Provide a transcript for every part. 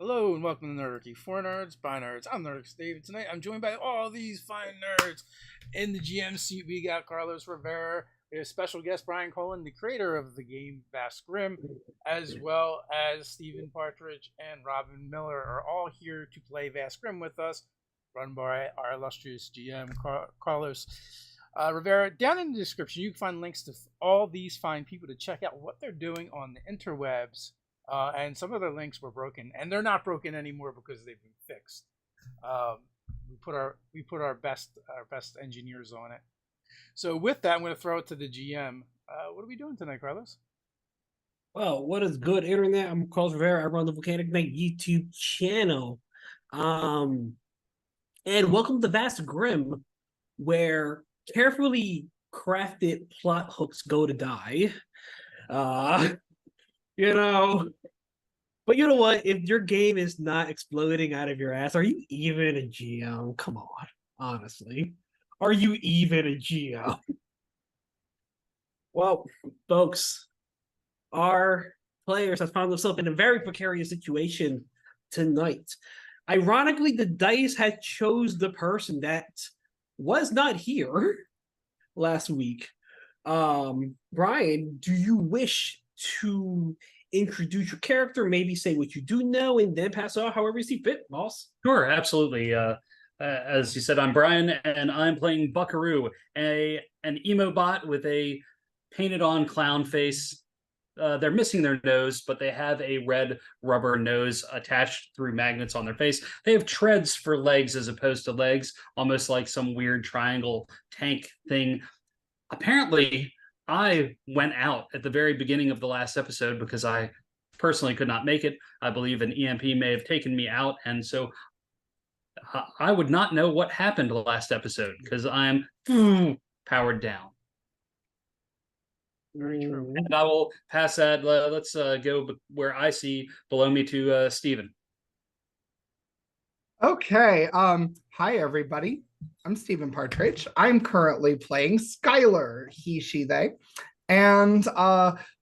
Hello and welcome to Nerdarchy. For nerds, by nerds. I'm Nerdarchy Dave, and tonight I'm joined by all these fine nerds. In the GM seat, we got Carlos Rivera. We have special guest Brian Colin, the creator of the game Vast Grimm, as well as Stephen Partridge and Robin Miller are all here to play Vast Grimm with us, run by our illustrious GM Carlos Rivera. Down in the description, you can find links to all these fine people to check out what they're doing on the interwebs. And some of the links were broken, and they're not broken anymore because they've been fixed. Um, we put our best engineers on it. So with that, I'm going to throw it to the GM. What are we doing tonight, Carlos? Well, what is good, internet? I'm Carlos Rivera. I run the Volcanic Knight YouTube channel. Um, and welcome to Vast Grimm, where carefully crafted plot hooks go to die. Uh, you know, but you know what? If your game is not exploding out of your ass, are you even a GM? Come on, honestly. Are you even a GM? Well, folks, our players have found themselves in a very precarious situation tonight. Ironically, the dice had chose the person that was not here last week. Brian, do you wish to introduce your character, maybe say what you do know, and then pass off however you see fit, boss? Sure, absolutely. As you said, I'm Brian, and I'm playing Buckaroo, an emo bot with a painted-on clown face. They're missing their nose, but they have a red rubber nose attached through magnets on their face. They have treads for legs as opposed to legs, almost like some weird triangle tank thing. Apparently, I went out at the very beginning of the last episode because I personally could not make it. I believe an EMP may have taken me out, and so I would not know what happened last episode because I'm powered down. Very true. And I will pass that. Let's go where I see below me to Stephen. Okay. Hi everybody. I'm Stephen Partridge. I'm currently playing Skylar, he, she, they. And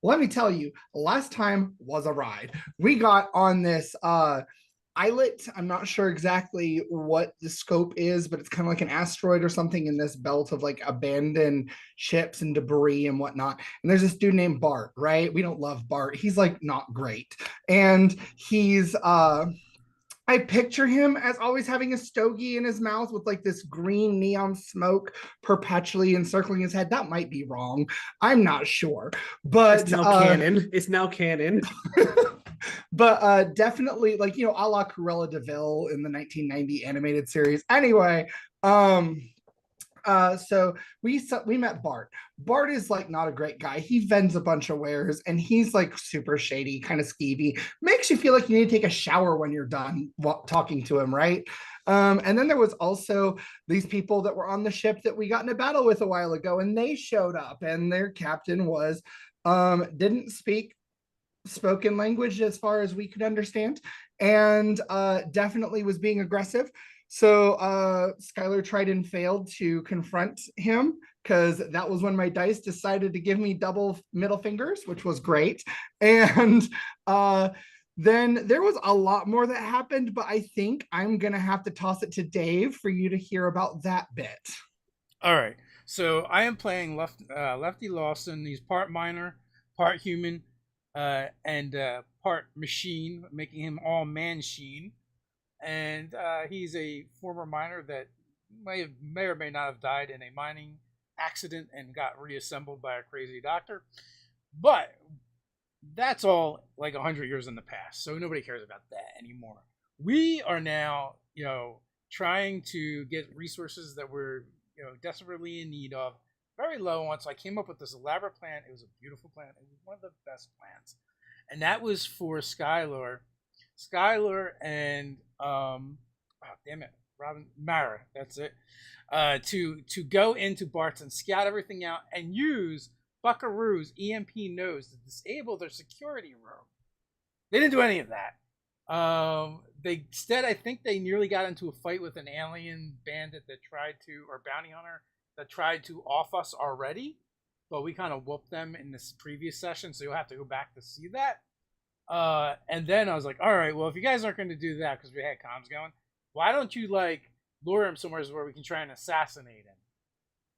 let me tell you, last time was a ride. We got on this islet. I'm not sure exactly what the scope is, but it's kind of like an asteroid or something in this belt of like abandoned ships and debris and whatnot. And there's this dude named Bart, right? We don't love Bart. He's like not great. And he's I picture him as always having a stogie in his mouth with like this green neon smoke perpetually encircling his head. That might be wrong. I'm not sure. But it's now canon. It's now canon. But definitely like, you know, a la Cruella de Vil in the 1990 animated series. Anyway, so we met Bart. Bart is like not a great guy. He vends a bunch of wares and he's like super shady, kind of skeevy. Makes you feel like you need to take a shower when you're done talking to him, right? And then there was also these people that were on the ship that we got in a battle with a while ago, and they showed up, and their captain was didn't speak spoken language as far as we could understand, and definitely was being aggressive. So Skylar tried and failed to confront him because that was when my dice decided to give me double middle fingers, which was great. And then there was a lot more that happened, but I think I'm going to have to toss it to Dave for you to hear about that bit. All right. So I am playing Lefty Lawson. He's part miner, part human, and part machine, making him all man-sheen. And he's a former miner that may or may not have died in a mining accident and got reassembled by a crazy doctor. But that's all like 100 years in the past, so nobody cares about that anymore. We are now, trying to get resources that we're, desperately in need of, very low on. So I came up with this elaborate plan. It was a beautiful plan. It was one of the best plans, and that was for Skylar and damn it, Robin Mara. That's it. To go into Bart's and scout everything out and use Buckaroo's EMP nose to disable their security room. They didn't do any of that. They instead, I think they nearly got into a fight with an alien bandit that tried to, or bounty hunter that tried to off us already, but we kind of whooped them in this previous session, so you'll have to go back to see that. And then I was like, all right, well, if you guys aren't going to do that because we had comms going, why don't you like lure him somewhere where we can try and assassinate him?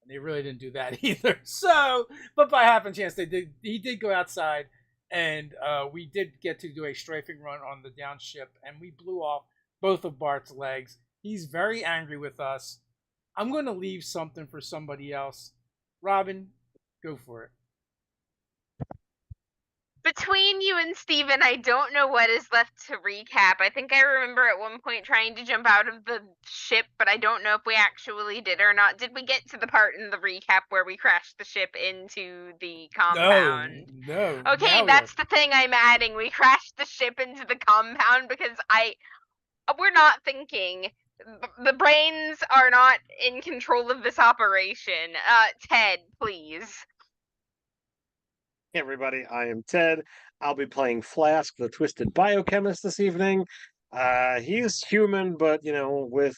And they really didn't do that either. So, but by happen chance, he did go outside, and we did get to do a strafing run on the down ship, and we blew off both of Bart's legs. He's very angry with us. I'm going to leave something for somebody else. Robin, go for it. Between you and Steven, I don't know what is left to recap. I think I remember at one point trying to jump out of the ship, but I don't know if we actually did or not. Did we get to the part in the recap where we crashed the ship into the compound? No. Okay, that's the thing I'm adding. We crashed the ship into the compound because we're not thinking. The brains are not in control of this operation. Ted, please. Hey everybody, I am Ted. I'll be playing Flask, the Twisted Biochemist this evening. He's human, but, with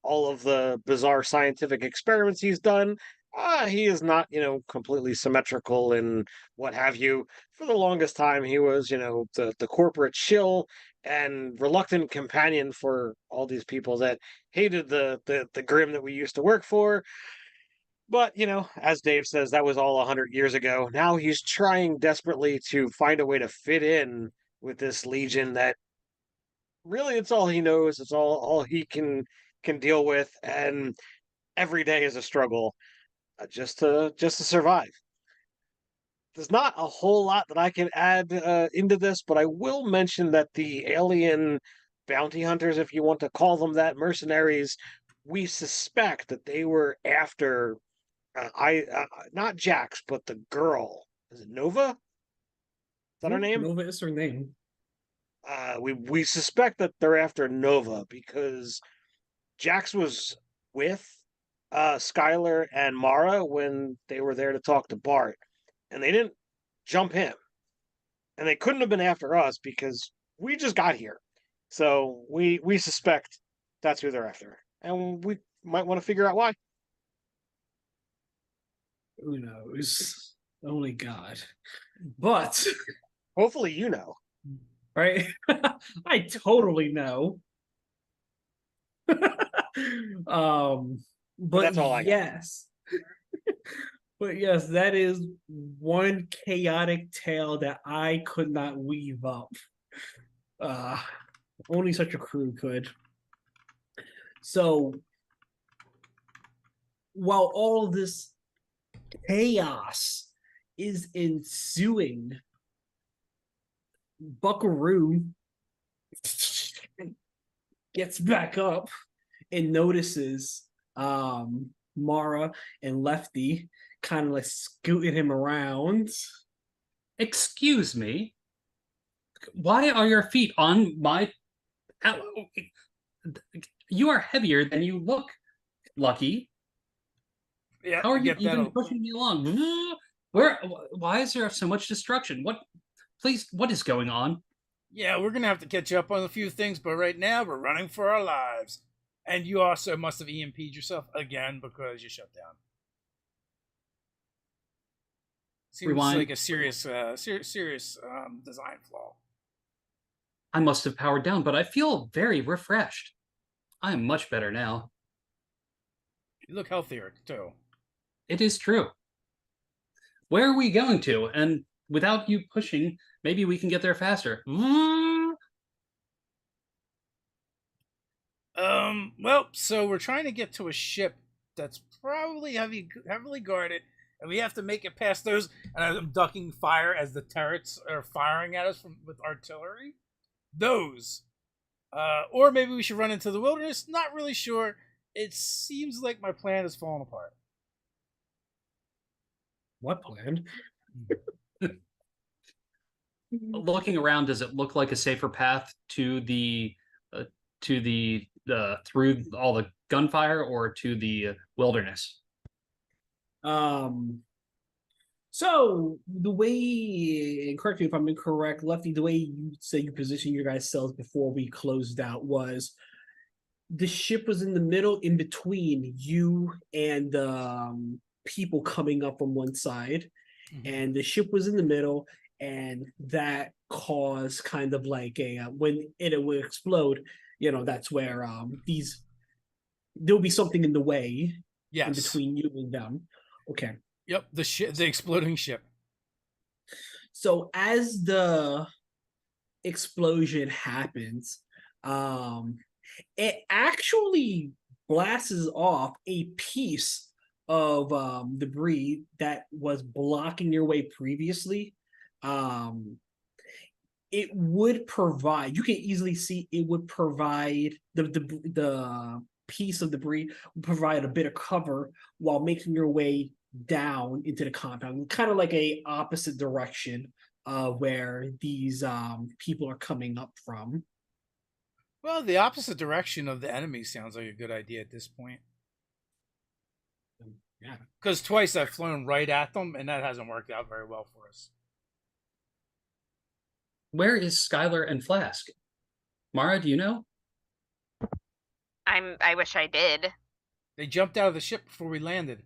all of the bizarre scientific experiments he's done, he is not, completely symmetrical and what have you. For the longest time, he was, the corporate shill and reluctant companion for all these people that hated the Grimm that we used to work for. But, as Dave says, that was all 100 years ago. Now he's trying desperately to find a way to fit in with this legion that really it's all he knows. It's all he can deal with. And every day is a struggle just to survive. There's not a whole lot that I can add into this, but I will mention that the alien bounty hunters, if you want to call them that, mercenaries, we suspect that they were after not Jax, but the girl. Is it Nova? Is that her name? Nova is her name. We suspect that they're after Nova because Jax was with Skylar and Mara when they were there to talk to Bart, and they didn't jump him, and they couldn't have been after us because we just got here. So we suspect that's who they're after, and we might want to figure out why. Who knows? Only God. But hopefully you know. Right? I totally know. But that's all I got. Yes. But yes, that is one chaotic tale that I could not weave up. Only such a crew could. So while all this chaos is ensuing, Buckaroo gets back up and notices Mara and Lefty kind of like scooting him around. Excuse me. Why are your feet on my... You are heavier than you look, Lucky. Yeah, how are you even pushing me along? Why is there so much destruction? What is going on? Yeah, we're gonna have to catch up on a few things, but right now we're running for our lives. And you also must have EMP'd yourself again because you shut down. Seems Rewind. like a serious design flaw. I must have powered down, but I feel very refreshed. I am much better now. You look healthier, too. It is true. Where are we going to? And without you pushing, maybe we can get there faster. Well, so we're trying to get to a ship that's probably heavily guarded, and we have to make it past those. And I'm ducking fire as the turrets are firing at us with artillery. Those. Or maybe we should run into the wilderness. Not really sure. It seems like my plan has fallen apart. What plan? Looking around, does it look like a safer path to the through all the gunfire or to the wilderness? So the way, and correct me if I'm incorrect, Lefty, the way you said you positioned your guys' cells before we closed out was the ship was in the middle, in between you and people coming up from one side, and the ship was in the middle, and that caused kind of like a when it would explode. That's where there'll be something in the way in Yes. between you and them. Okay. Yep. The exploding ship. So as the explosion happens, it actually blasts off a piece of debris that was blocking your way previously. It would provide. You can easily see it would provide the piece of debris would provide a bit of cover while making your way down into the compound, kind of like a opposite direction where these people are coming up from. Well, the opposite direction of the enemy sounds like a good idea at this point. Yeah. Because twice I've flown right at them, and that hasn't worked out very well for us. Where is Skylar and Flask? Mara, do you know? I wish I did. They jumped out of the ship before we landed.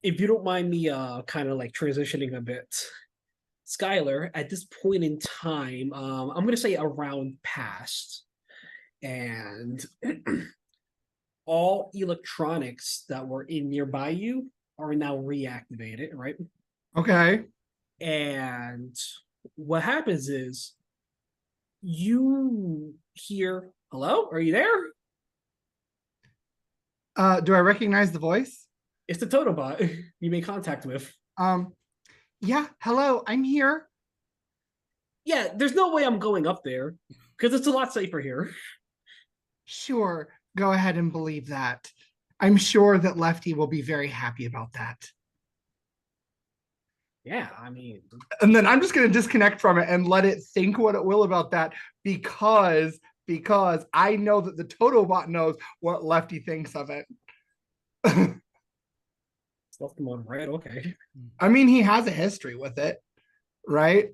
If you don't mind me kind of like transitioning a bit, Skylar, at this point in time, I'm gonna say around past, and all electronics that were in nearby you are now reactivated, right? Okay. And what happens is you hear, hello, are you there? Do I recognize the voice? It's the Totobot you made contact with. Yeah, hello, I'm here. Yeah, there's no way I'm going up there because it's a lot safer here. Sure, go ahead and believe that. I'm sure that Lefty will be very happy about that. Yeah, I mean, And then I'm just going to disconnect from it and let it think what it will about that because I know that the Totobot knows what Lefty thinks of it. left them on right. Okay. I mean, he has a history with it, right?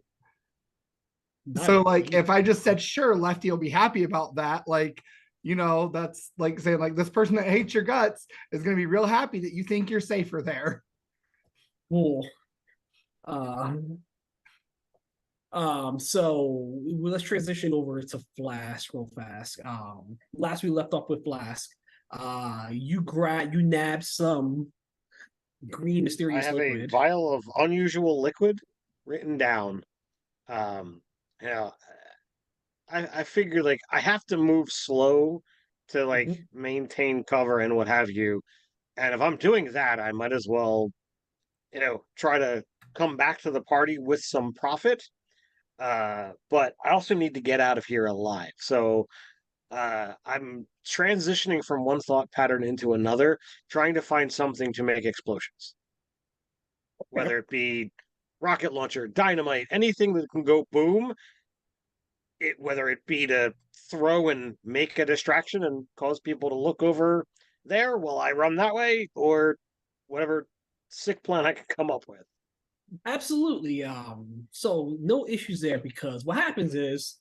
So, like, if I just said, sure, Lefty will be happy about that, like, that's like saying, like, this person that hates your guts is going to be real happy that you think you're safer there. Cool. So let's transition over to Flask real fast. Last we left off with Flask. You nab some green mysterious I have liquid. a vial of unusual liquid written down. You know, I figure like I have to move slow to like maintain cover and what have you. And if I'm doing that, I might as well, try to come back to the party with some profit. But I also need to get out of here alive. So I'm transitioning from one thought pattern into another, trying to find something to make explosions. Whether it be rocket launcher, dynamite, anything that can go boom, whether it be to throw and make a distraction and cause people to look over there while I run that way, or whatever sick plan I can come up with. Absolutely. So no issues there because what happens is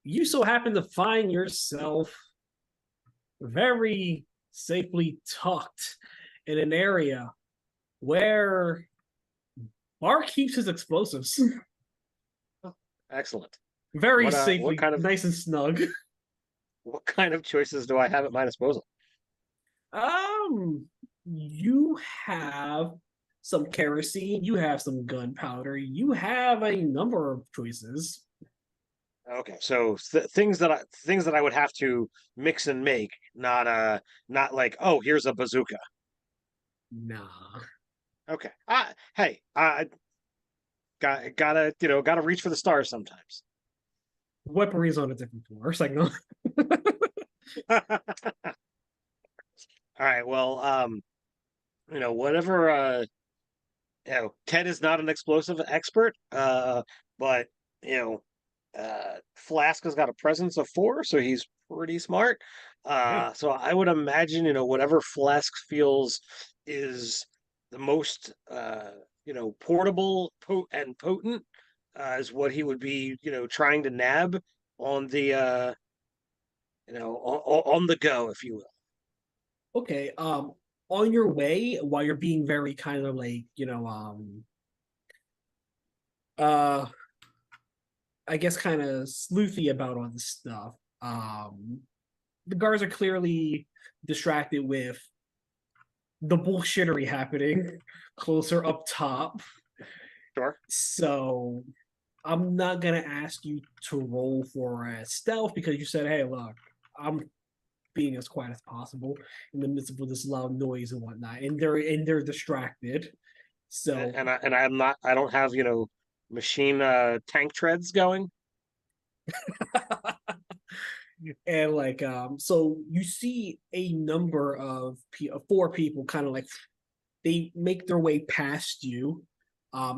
you so happen to find yourself very safely tucked in an area where Mark keeps his explosives. Excellent. Very safely, kind of, nice and snug. What kind of choices do I have at my disposal? You have some kerosene, you have some gunpowder, you have a number of choices. Okay, so things that I would have to mix and make, not like, oh, here's a bazooka. Nah. Okay. Hey, gotta reach for the stars sometimes. Weaponry's on a different floor. It's like no. All right. Well, whatever. Ted is not an explosive expert. But Flask has got a presence of 4, so he's pretty smart. So I would imagine, whatever Flask feels is the most, portable and potent, is what he would be, trying to nab on the, on the go, if you will. Okay. on your way, while you're being very kind of like, uh I guess kind of sleuthy about all this stuff. The guards are clearly distracted with the bullshittery happening closer up top. Sure. So I'm not gonna ask you to roll for stealth because you said, "Hey, look, I'm being as quiet as possible in the midst of this loud noise and whatnot," and they're distracted. So I don't have machine tank treads going. and like so you see a number of four people kind of like they make their way past you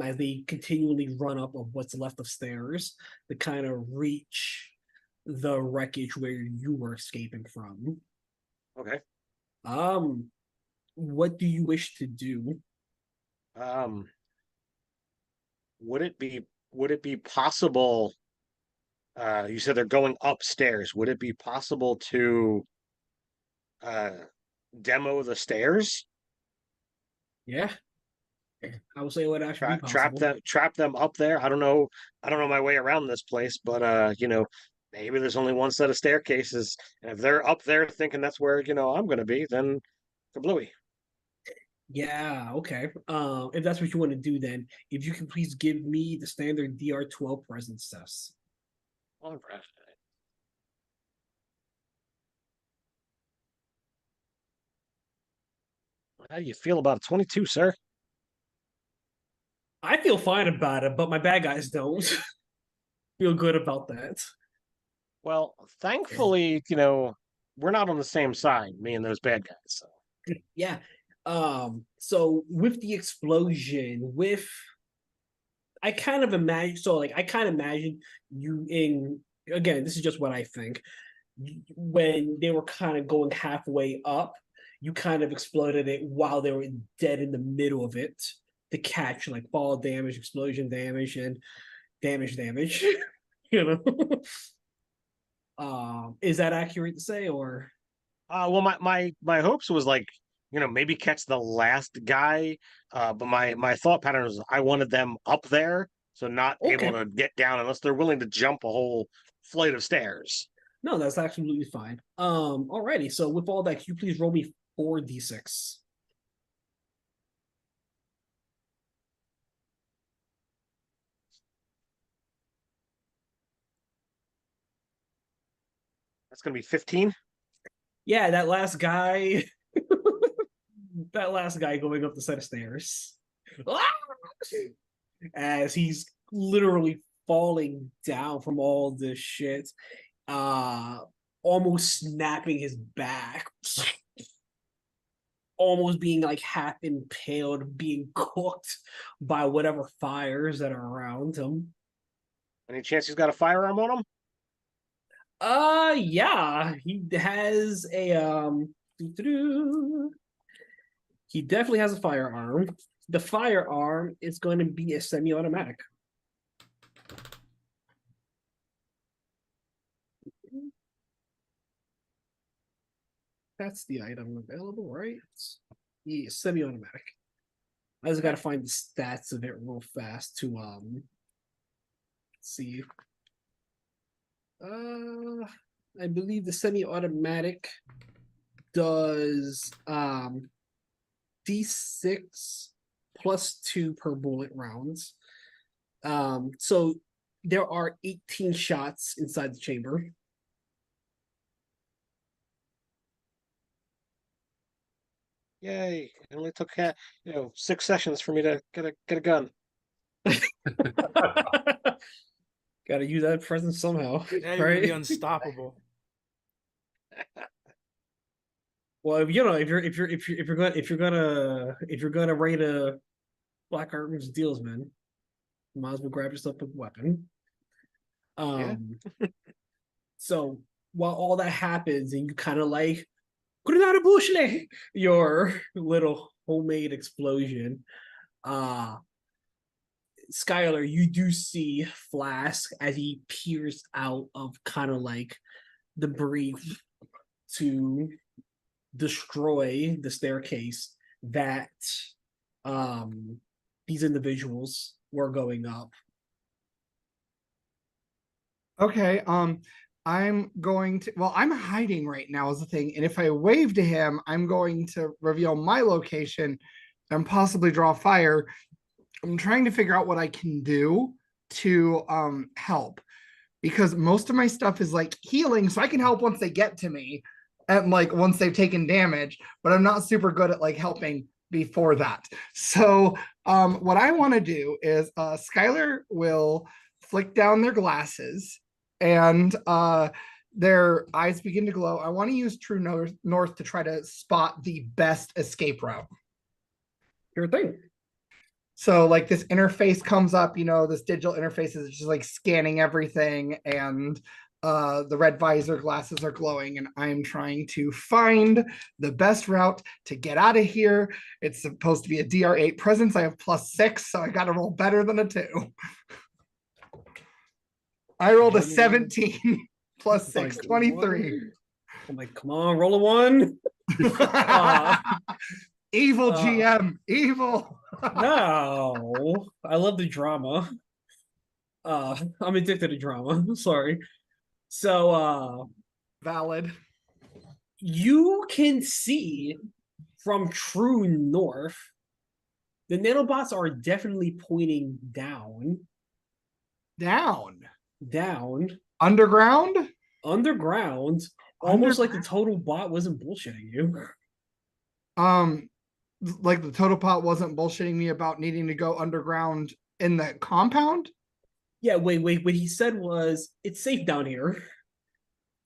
as they continually run up of what's left of stairs to kind of reach the wreckage where you were escaping from. Okay. What do you wish to do? Um, would it be possible? You said they're going upstairs. Would it be possible to uh demo the stairs? Yeah, I would say it would actually be Trap possible. them up there. I don't know my way around this place, but maybe there's only one set of staircases, and if they're up there thinking that's where I'm gonna be, then kablooey. Yeah, okay. If that's what you want to do, then if you can please give me the standard DR12 presence test. All right. How do you feel about a 22, sir? I feel fine about it, but my bad guys don't feel good about that. Well, thankfully, we're not on the same side, me and those bad guys. So. Yeah. So with the explosion, I kind of imagine you in again, this is just what I think. When they were kind of going halfway up, you kind of exploded it while they were dead in the middle of it to catch like fall damage, explosion damage, and damage. you know. Is that accurate to say or Well, my hopes was like, maybe catch the last guy. But my thought pattern was I wanted them up there, so not able okay? to get down unless they're willing to jump a whole flight of stairs. No, that's absolutely fine. Alrighty. So with all that, can you please roll me 4d6? That's gonna be 15. Yeah, that last guy, that last guy going up the set of stairs, as he's literally falling down from all this shit, uh, almost snapping his back, almost being like half impaled, being cooked by whatever fires that are around him. Any chance he's got a firearm on him? Yeah, he has a he definitely has a firearm. The firearm is going to be a semi-automatic. That's the item available, right? Yeah, semi-automatic. I just got to find the stats of it real fast to see. I believe the semi-automatic does D6 plus 2 per bullet rounds. So there are 18 shots inside the chamber. Yay! It only took 6 sessions for me to get a gun. Got to use that presence somehow, Now you're gonna right? be unstoppable. Well, if you're gonna raid a Black Arms dealsman, you might as well grab yourself a weapon. So while all that happens, and you kind of like Grenada Bushle, your little homemade explosion, Skylar, you do see Flask as he peers out of kind of like debris to destroy the staircase that these individuals were going up. Okay, I'm going to, well, I'm hiding right now is the thing. And if I wave to him, I'm going to reveal my location and possibly draw fire. I'm trying to figure out what I can do to help, because most of my stuff is like healing, so I can help once they get to me and like once they've taken damage, but I'm not super good at like helping before that. So what I want to do is Skylar will flick down their glasses and their eyes begin to glow. I want to use True North to try to spot the best escape route. Sure thing. So like this interface comes up, this digital interface is just like scanning everything, and the red visor glasses are glowing, and I'm trying to find the best route to get out of here. It's supposed to be a DR8 presence. I have +6, so I got to roll better than a 2. I rolled a 17 +6, 23. I'm like, come on, roll a 1. Evil GM, evil. No, I love the drama. I'm addicted to drama. Sorry. So, Valid. you can see from True North, the nanobots are definitely pointing down. Down. Underground? Underground. Almost like the total bot wasn't bullshitting you. Like the total pot wasn't bullshitting me about needing to go underground in the compound. Yeah, wait. What he said was, it's safe down here.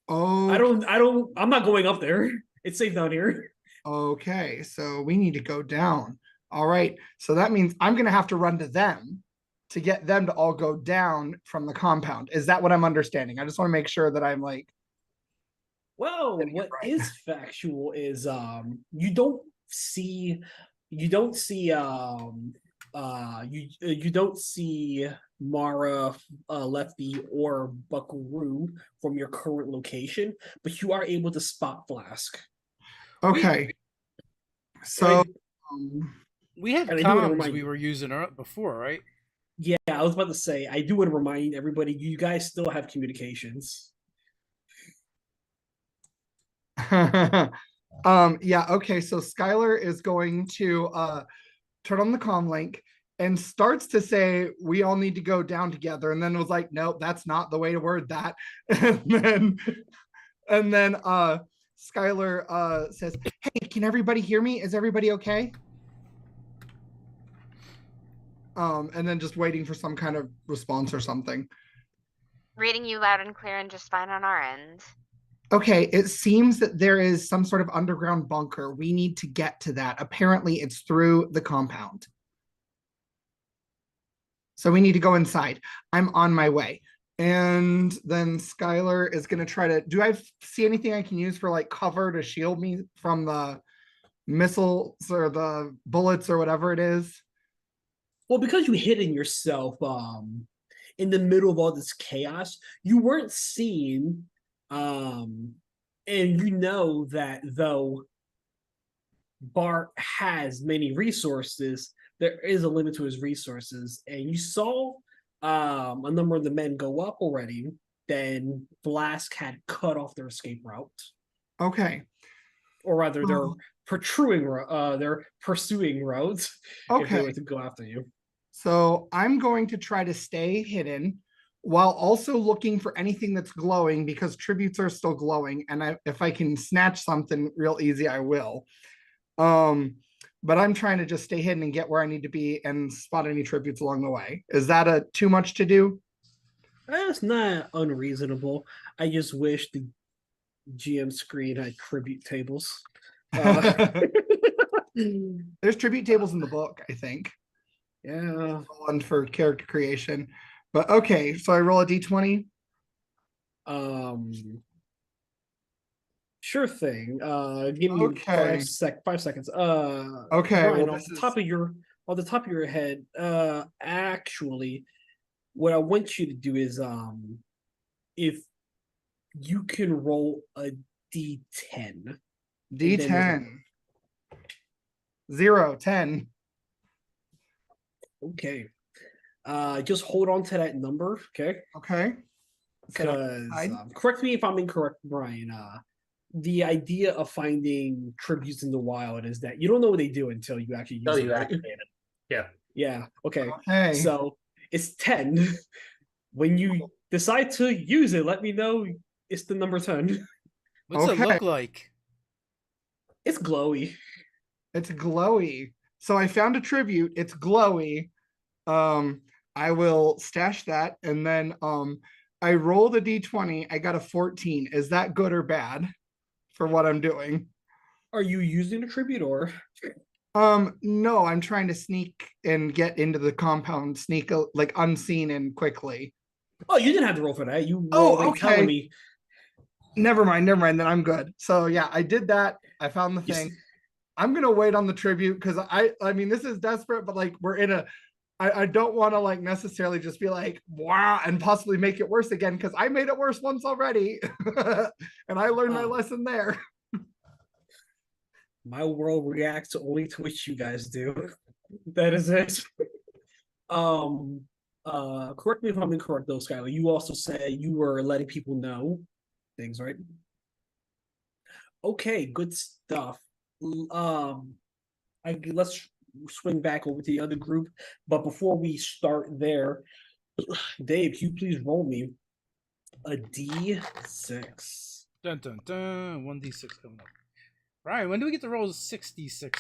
Oh, I'm not going up there. It's safe down here. Okay, so we need to go down. All right, so that means I'm gonna have to run to them to get them to all go down from the compound. Is that what I'm understanding? I just want to make sure that I'm like, well, what right. is factual is you don't see Mara, Lefty, or Buckaroo from your current location, but you are able to spot Flask. Okay. So we had comms we were using before, right? Yeah, I was about to say, I do want to remind everybody, you guys still have communications. Yeah, okay, so Skylar is going to turn on the comm link and starts to say we all need to go down together, and then was like, nope, that's not the way to word that. and then Skylar says, hey, can everybody hear me? Is everybody okay? And then just waiting for some kind of response or something. Reading you loud and clear and just fine on our end. Okay, it seems that there is some sort of underground bunker. We need to get to that. Apparently, it's through the compound. So we need to go inside. I'm on my way. And then Skylar is going to try to, do I see anything I can use for like cover to shield me from the missiles or the bullets or whatever it is? Well, because you hidden yourself in the middle of all this chaos, you weren't seen. And you know that though Bart has many resources, there is a limit to his resources. And you saw a number of the men go up already. Then Flask had cut off their escape route. Okay. Or rather, they're pursuing routes if they were to go after you. So I'm going to try to stay hidden while also looking for anything that's glowing, because tributes are still glowing, and if I can snatch something real easy, I will. But I'm trying to just stay hidden and get where I need to be and spot any tributes along the way. Is that too much to do? That's not unreasonable. I just wish the GM screen had tribute tables. There's tribute tables in the book, I think. Yeah. One for character creation. But okay, so I roll a d20. Sure thing. Give me 5 seconds. Okay. Brian, Well, on the top of your head, actually, what I want you to do is if you can roll a d10, D10. 0, 10. Okay. Just hold on to that number, okay? Okay. Because hide? correct me if I'm incorrect, Brian. The idea of finding tributes in the wild is that you don't know what they do until you actually use Until them. you right? activate it. Yeah. Yeah. Okay. Okay. So it's 10. When you decide to use it, let me know it's the number 10. What's it Okay. look like? It's glowy. It's glowy. So I found a tribute. It's glowy. I will stash that, and then I rolled a d20. I got a 14. Is that good or bad for what I'm doing? Are you using a tribute or? No, I'm trying to sneak and get into the compound, like unseen and quickly. Oh, you didn't have to roll for that. You Oh, rolled like telling okay. me. Never mind. Then I'm good. So yeah, I did that. I found the You thing. I'm gonna wait on the tribute because I mean this is desperate, but like we're in a I don't want to like necessarily just be like wow and possibly make it worse again because I made it worse once already. And I learned my lesson there. My world reacts only to what you guys do. That is it. Correct me if I'm incorrect though, Skylar. You also said you were letting people know things, right? Okay, good stuff. Let's swing back over to the other group. But before we start there, Dave, can you please roll me a D6? Dun dun dun. 1d6 coming up. Brian, when do we get to roll 66s?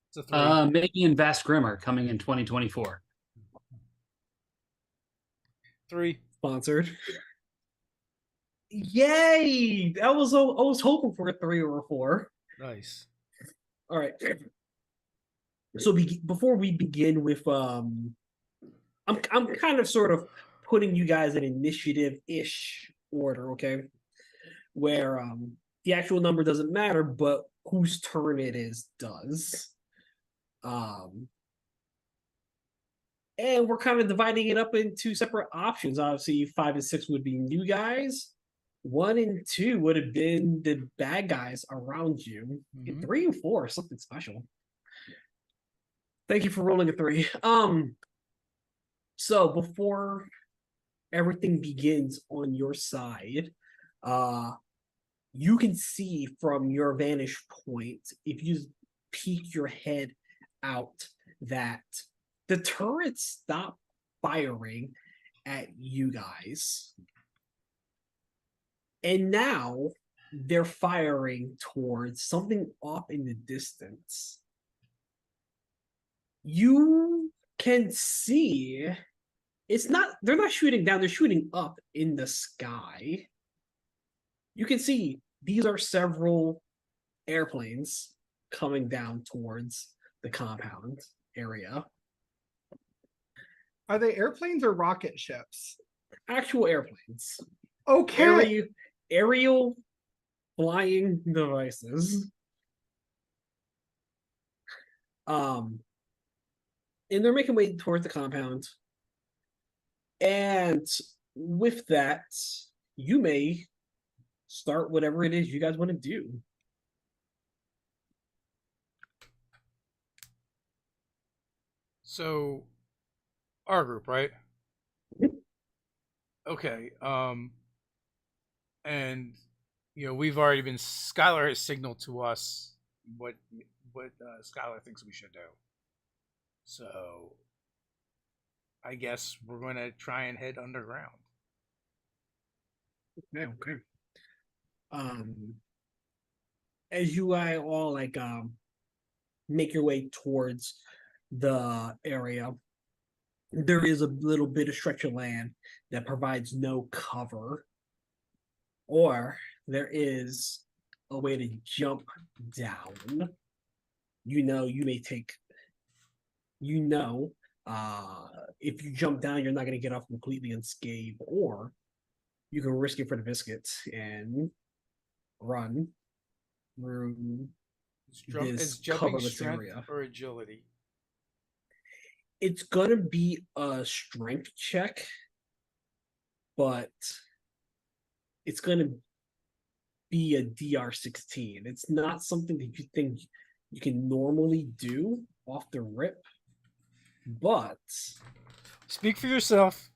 It's a 3. Mickey and Vast Grimm are coming in 2024. 3. Sponsored. Yay! I was hoping for a 3 or a 4. Nice. All right. So before we begin with I'm kind of sort of putting you guys in initiative-ish order, okay? Where the actual number doesn't matter, but whose turn it is does. And we're kind of dividing it up into separate options. Obviously, 5 and 6 would be new guys. 1 and 2 would have been the bad guys around you. And 3 and 4 is something special. Thank you for rolling a 3. So before everything begins on your side, you can see from your vantage point, if you peek your head out, that the turrets stop firing at you guys. And now they're firing towards something off in the distance. You can see they're not shooting down, they're shooting up in the sky. You can see these are several airplanes coming down towards the compound area. Are they airplanes or rocket ships? Actual airplanes. Okay. Aerial flying devices. And they're making way towards the compound. And with that, you may start whatever it is you guys want to do. So, our group, right? Okay. And we've already been. Skylar has signaled to us what Skylar thinks we should do. So, I guess we're going to try and head underground. Okay. As you all make your way towards the area, there is a little bit of stretch of land that provides no cover, or there is a way to jump down. You may take. If you jump down, you're not going to get off completely unscathed, or you can risk it for the biscuits and run through Is jumping strength or agility? It's gonna be a strength check, but it's gonna be a DR-16. It's not something that you think you can normally do off the rip, but Speak for yourself.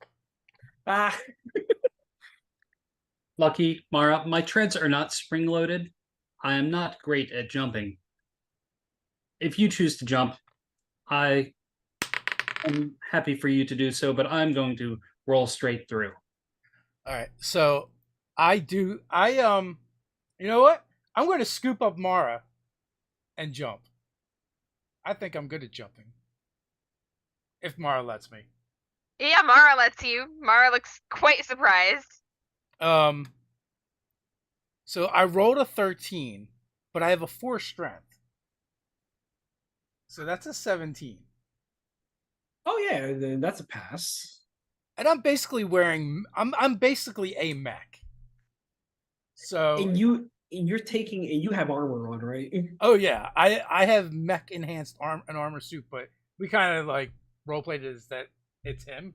ah, Lucky, Mara, my treads are not spring-loaded. I am not great at jumping. If you choose to jump, I am happy for you to do so, but I'm going to roll straight through. All right. So you know what? I'm going to scoop up Mara and jump. I think I'm good at jumping. If Mara lets me. Yeah, Mara lets you. Mara looks quite surprised. So I rolled a 13, but I have a 4 strength. So that's a 17. oh yeah, then that's a pass. And I'm basically I'm basically a mech. So And you're taking and you have armor on, right? oh yeah, I have mech enhanced armor suit, but we kind of like role played it as that it's him.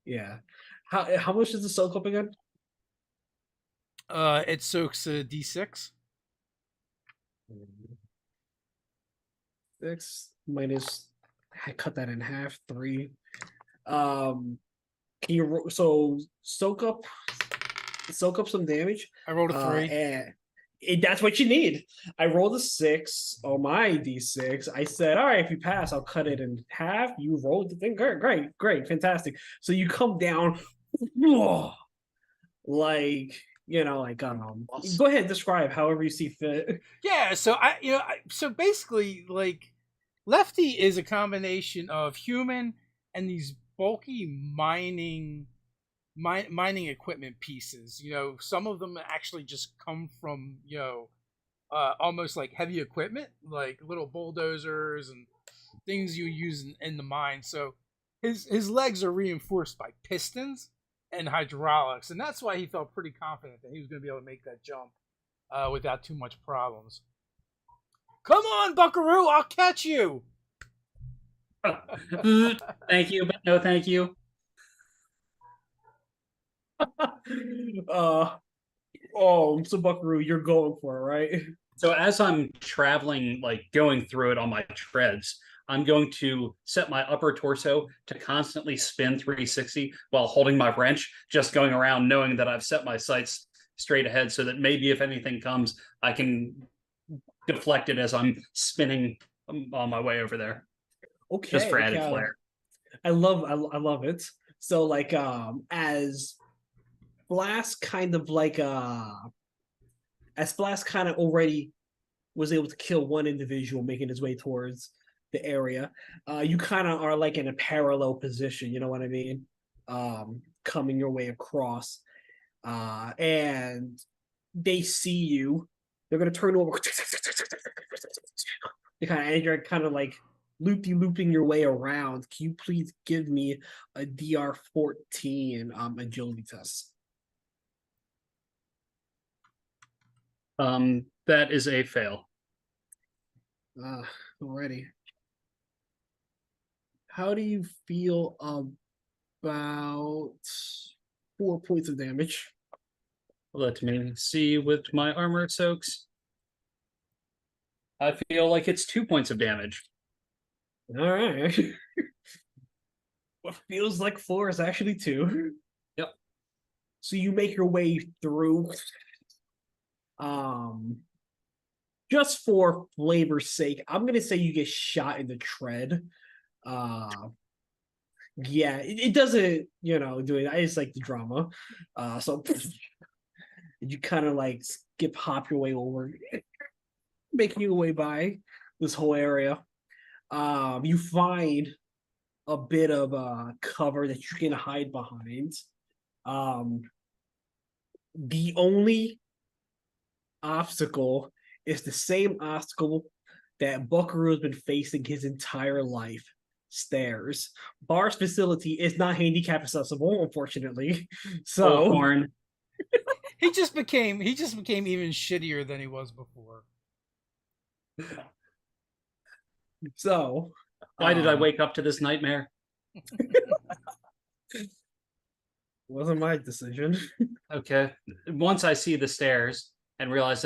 Yeah. How much does the soak up again? It soaks a d6. 6 minus. I cut that in half. 3. Can you soak up some damage? I rolled a 3. And that's what you need. I rolled a 6 on my d6. I said, all right, if you pass, I'll cut it in half. You rolled the thing. Great, fantastic. So you come down, like go ahead, describe however you see fit. Yeah, so so basically like Lefty is a combination of human and these bulky mining equipment pieces. Some of them actually just come from almost like heavy equipment, like little bulldozers and things you use in the mine. So his legs are reinforced by pistons and hydraulics, and that's why he felt pretty confident that he was going to be able to make that jump without too much problems. Come on, Buckaroo, I'll catch you. Thank you, but no thank you. So Buckaroo, you're going for it, right? So as I'm traveling, like going through it on my treads, I'm going to set my upper torso to constantly spin 360 while holding my wrench, just going around knowing that I've set my sights straight ahead so that maybe if anything comes, I can deflect it as I'm spinning on my way over there. Okay. Just for added flair. I love it. So like as Blast kind of already was able to kill one individual making his way towards the area, you kind of are like in a parallel position, you know what I mean? Coming your way across, and they see you. They're gonna turn over. You're kind of like looping your way around. Can you please give me a DR-14 agility test? That is a fail. Alrighty. How do you feel about 4 points of damage? Let me see with my armor soaks. I feel like it's 2 points of damage. All right. What feels like 4 is actually 2. Yep. So you make your way through. Just for flavor's sake, I'm gonna say you get shot in the tread. Yeah, it doesn't, do it. I just like the drama. So you kind of like hop your way over, making your way by this whole area. You find a bit of cover that you can hide behind. The only obstacle is the same obstacle that Buckaroo has been facing his entire life. Stairs. Bar's facility is not handicap accessible, unfortunately. So Corn. He just became even shittier than he was before. So why did I wake up to this nightmare? Wasn't my decision. Okay. Once I see the stairs, and realize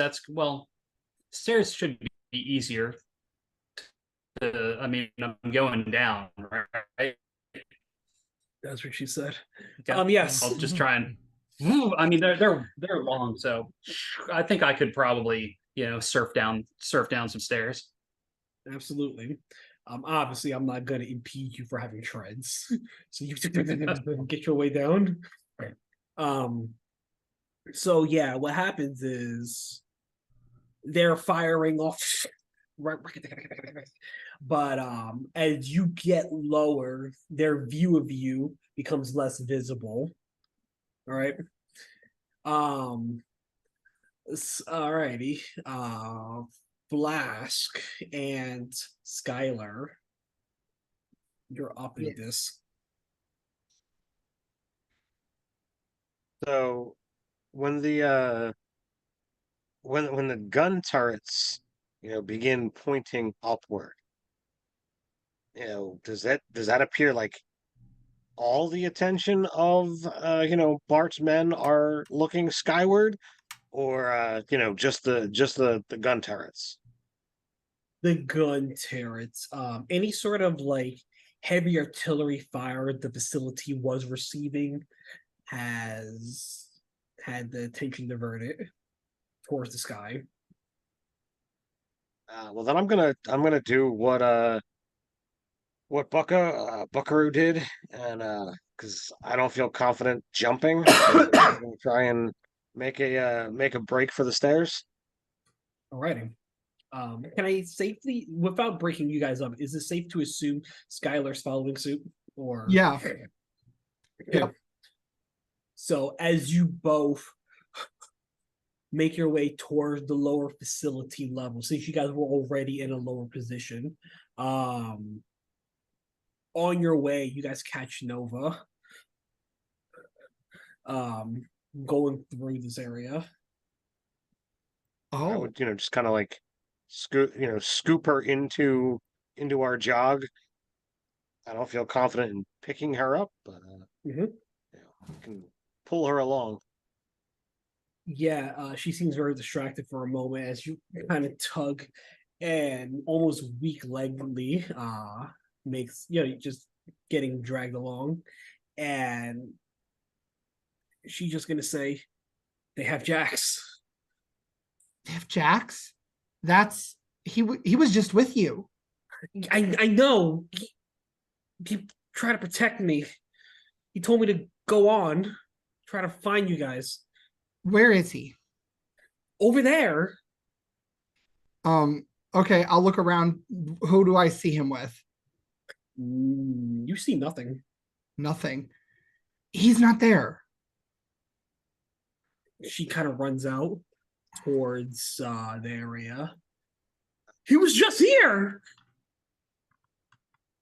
stairs should be easier. I mean, I'm going down, right? That's what she said. Yeah. Yes. I'll just try and. I mean, they're long, so I think I could probably surf down some stairs. Absolutely. Obviously, I'm not going to impede you for having treads, so you get your way down. So yeah, what happens is they're firing off, but as you get lower, their view of you becomes less visible. All right. Alrighty. Flask and Skylar, you're up in this. So when the when the gun turrets, begin pointing upward, does that appear like all the attention of Bart's men are looking skyward, or just the gun turrets? The gun turrets, any sort of like heavy artillery fire the facility was receiving has had the attention diverted towards the sky. Well, then I'm gonna do what Buckaroo did, and because I don't feel confident jumping, so I'm gonna try and make a break for the stairs. Alrighty. Can I safely, without breaking you guys up, is it safe to assume Skylar's following suit? Or Yeah. Okay. Yep. So as you both make your way towards the lower facility level, since you guys were already in a lower position, on your way, you guys catch Nova going through this area. I Oh, would, just kind of like scoop her into our jog. I don't feel confident in picking her up, but I can pull her along. Yeah, she seems very distracted for a moment as you kind of tug and almost weak-leggedly makes just getting dragged along, and she's just gonna say, "They have Jax." they have Jax. That's he was just with you. I know. He tried to protect me. He told me to go on, try to find you guys Where is he? over there. Okay, I'll look around. Who do I see him with? You see nothing. Nothing. He's not there. She kind of runs out towards the area. He was just here.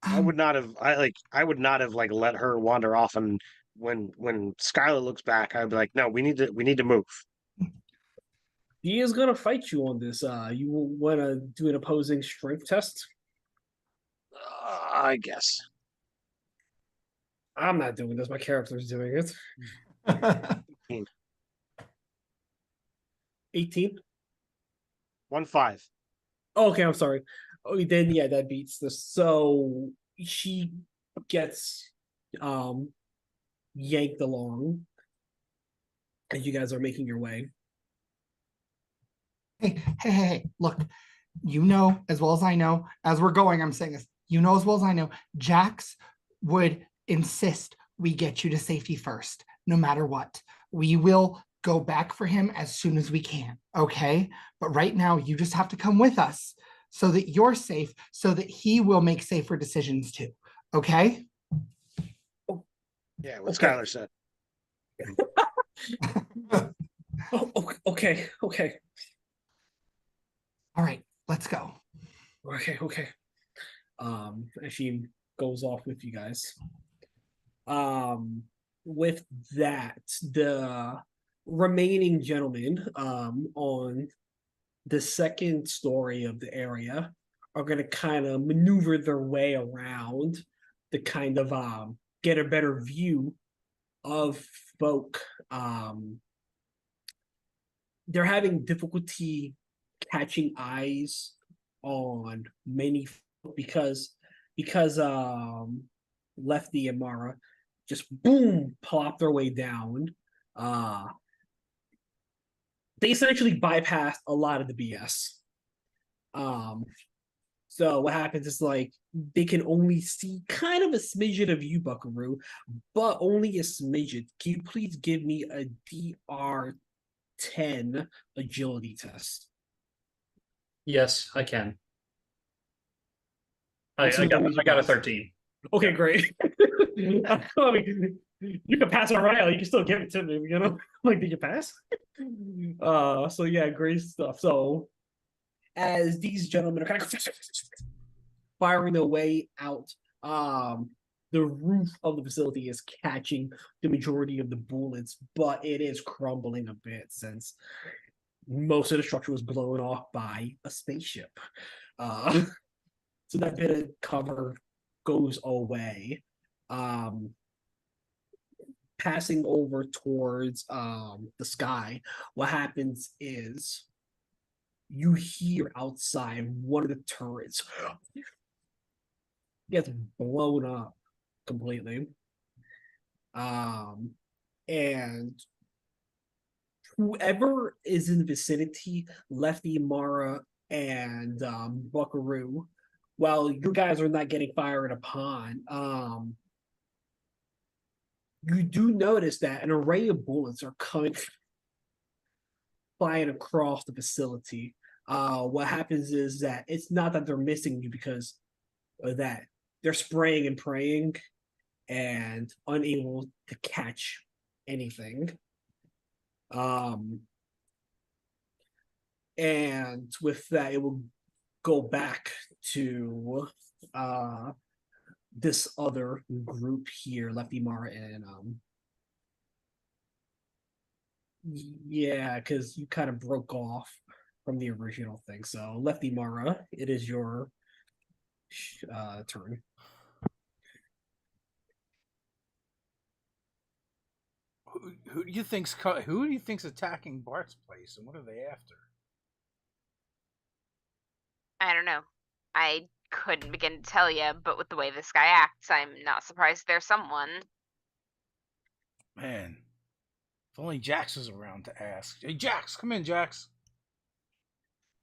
I would not have. I would not have let her wander off. And when Skylar looks back, I'd be like, no, we need to move. He is gonna fight you on this. You want to do an opposing strength test? I guess. I'm not doing this. My character's doing it. 18. 1-5. Oh, okay, I'm sorry. Oh, then yeah, that beats this. So she gets yanked along as you guys are making your way. Hey, look, as well as I know, as we're going, I'm saying this, as well as I know, Jax would insist we get you to safety first, no matter what. We will go back for him as soon as we can, okay? But right now, you just have to come with us so that you're safe, so that he will make safer decisions too, okay? Yeah, what Okay. Skylar said. Oh, okay. All right, let's go. Okay. And she goes off with you guys. With that, the remaining gentlemen on the second story of the area are going to kind of maneuver their way around to kind of get a better view of folk they're having difficulty catching eyes on many because Lefty and Mara just boom plop their way down. They essentially bypassed a lot of the BS. So what happens is like they can only see kind of a smidgen of you, Buckaroo, but only a smidgen. Can you please give me a DR10 agility test? Yes, I can. What's I your got major I got a pass? 13. Okay, great. I mean, you can pass it around. You can still give it to me. You know, like did you pass? So yeah, great stuff. So as these gentlemen are kind of firing their way out, the roof of the facility is catching the majority of the bullets, but it is crumbling a bit since most of the structure was blown off by a spaceship. So that bit of cover goes away. Passing over towards the sky, what happens is you hear outside one of the turrets gets blown up completely. And whoever is in the vicinity, Lefty, Mara, and Buckaroo, while you guys are not getting fired upon, you do notice that an array of bullets are coming flying across the facility. What happens is that it's not that they're missing you because of that. They're spraying and praying and unable to catch anything. And with that, it will go back to this other group here, Lefty, Mara, and yeah, because you kind of broke off from the original thing. So Lefty, Mara, it is your turn. Who do you think's attacking Bart's place, and what are they after? I don't know. I couldn't begin to tell you, but with the way this guy acts, I'm not surprised there's someone. Man, if only Jax was around to ask. Hey, Jax, come in, Jax.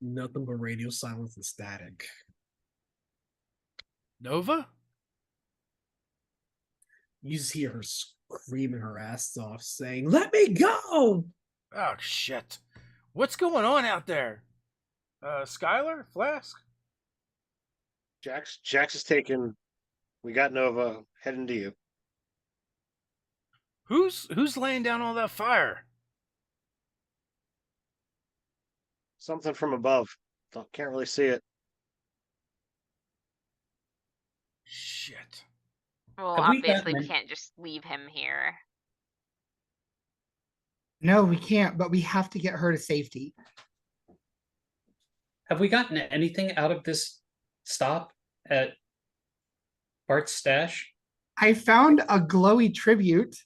Nothing but radio silence and static. Nova? You just hear her screaming her ass off, saying, "Let me go!" Oh, shit. What's going on out there? Skylar? Flask? Jax is taken. We got Nova heading to you. Who's laying down all that fire? Something from above. Can't really see it. Shit. Well, Have we obviously we gotten- can't just leave him here. No, we can't, but we have to get her to safety. Have we gotten anything out of this stop at Bart's stash? I found a glowy tribute.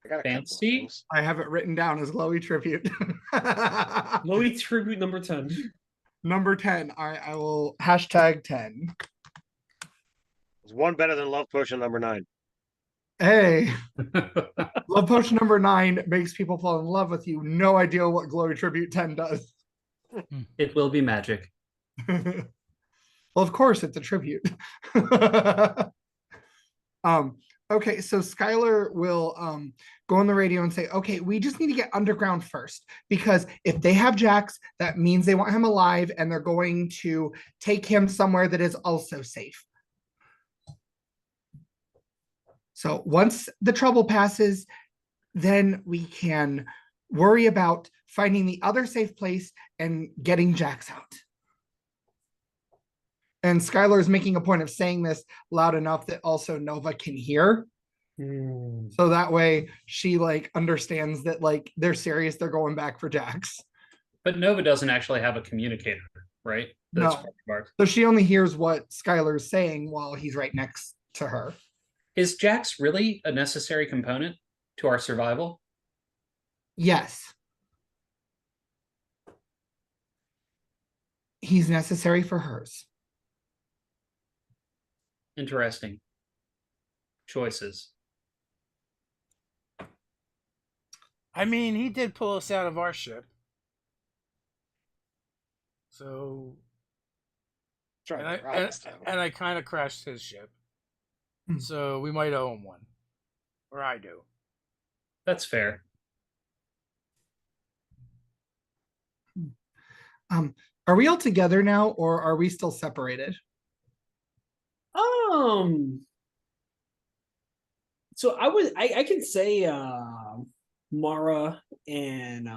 I got a couple of Fancy? things. I have it written down as glowy tribute. Lowy tribute number 10. Number 10. All right, I will hashtag 10. There's one better than Love Potion number 9. Hey, love potion number 9 makes people fall in love with you. No idea what glowy tribute 10 does. It will be magic. Well, of course, it's a tribute. Okay, so Skylar will go on the radio and say, okay, we just need to get underground first, because if they have Jax, that means they want him alive, and they're going to take him somewhere that is also safe. So once the trouble passes, then we can worry about finding the other safe place and getting Jax out. And Skylar is making a point of saying this loud enough that also Nova can hear. So that way she like understands that like they're serious, they're going back for Jax. But Nova doesn't actually have a communicator, right? No. Bart. So she only hears what Skylar's saying while he's right next to her. Is Jax really a necessary component to our survival? Yes. He's necessary for hers. Interesting choices. I mean, he did pull us out of our ship. So, Trying and to rob us down. I kind of crashed his ship. Hmm. So we might owe him one, or I do. That's fair. Are we all together now, or are we still separated? So I can say Mara and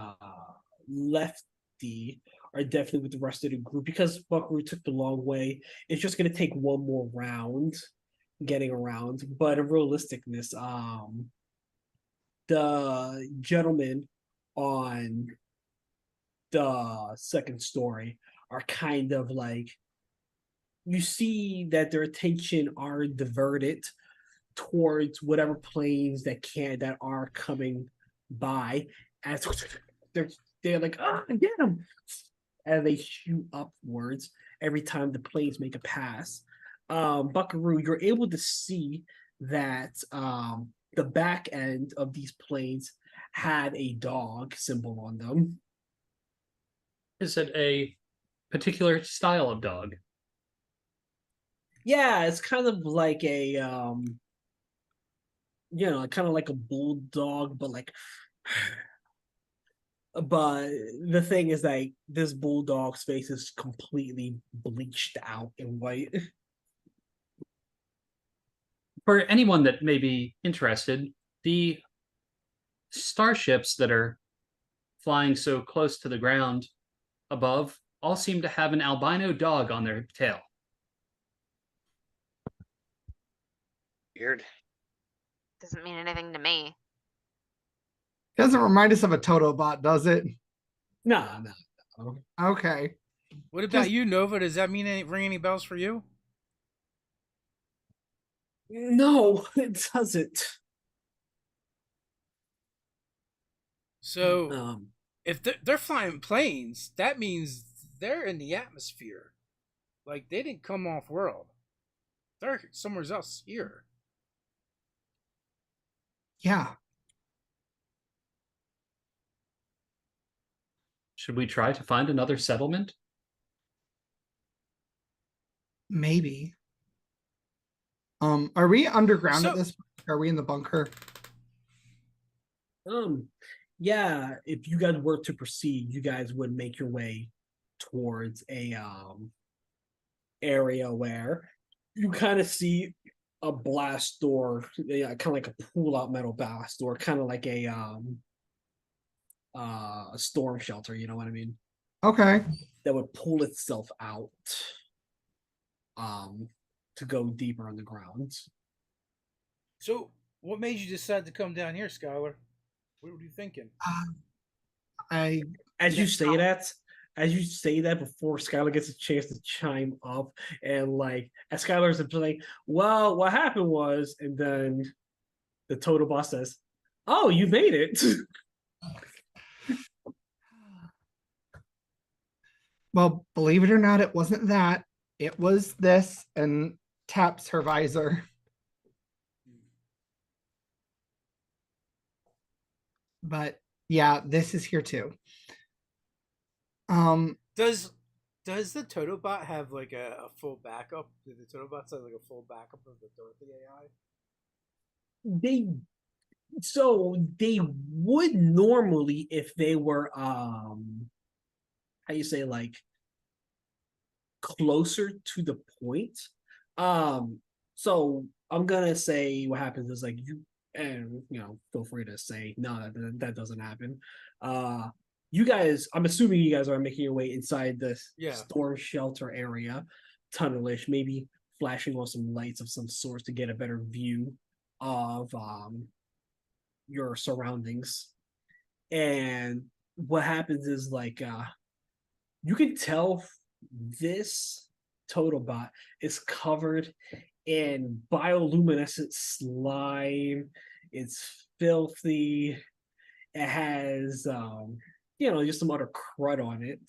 Lefty are definitely with the rest of the group because Buckaroo took the long way. It's just gonna take one more round getting around. But in realisticness, the gentlemen on the second story are kind of like you see that their attention are diverted towards whatever planes that are coming by as they're like, ah, get them, and they shoot upwards every time the planes make a pass. Buckaroo, you're able to see that the back end of these planes had a dog symbol on them. Is it a particular style of dog? Yeah, it's kind of like a kind of like a bulldog, but like but the thing is like this bulldog's face is completely bleached out in white. For anyone that may be interested, the starships that are flying so close to the ground above all seem to have an albino dog on their tail. Weird. Doesn't mean anything to me. Doesn't remind us of a Totobot, does it? No. Okay. What about Just- you, Nova? Does that mean ring any bells for you? No, it doesn't. So, Um, if they're flying planes, that means they're in the atmosphere. Like, they didn't come off world. They're somewhere else here. Yeah. Should we try to find another settlement? Maybe. Are we underground at So- this point? Are we in the bunker? yeah, if you guys were to proceed, you guys would make your way towards a area where you kind of see a blast door, yeah, kind of like a pull-out metal blast door, kind of like a storm shelter, you know what I mean? Okay. That would pull itself out to go deeper on the ground. So, what made you decide to come down here, Skylar? What were you thinking? I As you say that before Skylar gets a chance to chime up, and like as Skylar's like, well, what happened was, and then the total boss says, oh, you made it. well, believe it or not, it wasn't that. It was this, and taps her visor. But yeah, this is here too. Does the Totobot have like a full backup? Do the Totobots have like a full backup of the Dorothy AI? They would normally if they were how you say, like closer to the point. So I'm gonna say what happens is like you, and feel free to say no, that doesn't happen. You guys, I'm assuming you guys are making your way inside the storm shelter area, tunnelish, maybe flashing on some lights of some sort to get a better view of your surroundings. And what happens is like you can tell this Totobot is covered in bioluminescent slime. It's filthy. It has just some other crud on it.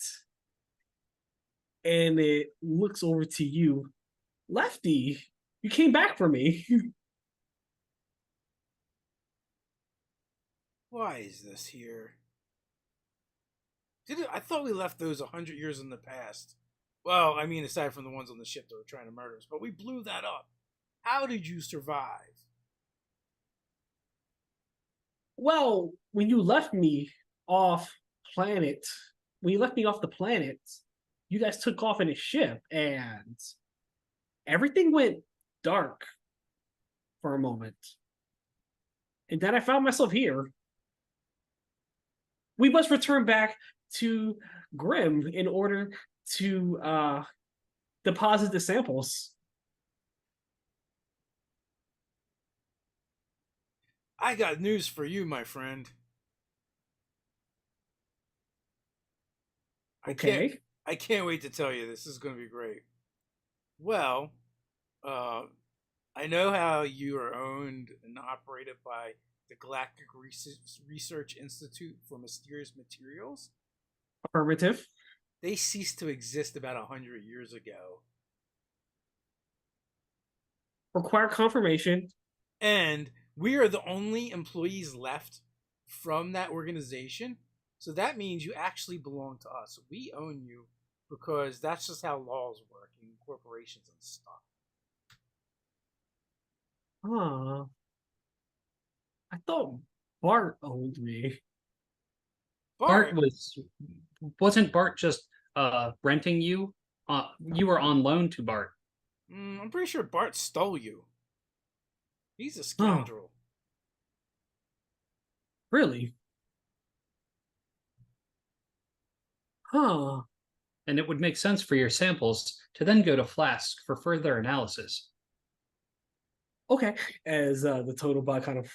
And it looks over to you. Lefty, you came back for me. Why is this here? I thought we left those 100 years in the past. Well, I mean, aside from the ones on the ship that were trying to murder us, but we blew that up. How did you survive? Well, when you left me off planet, when you left me off the planet, you guys took off in a ship and everything went dark for a moment. And then I found myself here. We must return back to Grimm in order to deposit the samples. I got news for you, my friend. Okay. I can't wait to tell you this. This is going to be great. Well, I know how you are owned and operated by the Galactic Research Institute for Mysterious Materials. Affirmative. They ceased to exist about 100 years ago. Require confirmation. And we are the only employees left from that organization. So that means you actually belong to us. We own you because that's just how laws work in corporations and stuff. I thought Bart owned me. Bart wasn't Bart just renting you? You were on loan to Bart. I'm pretty sure Bart stole you. He's a scoundrel. Really? Huh. And it would make sense for your samples to then go to Flask for further analysis. Okay. As the total bot kind of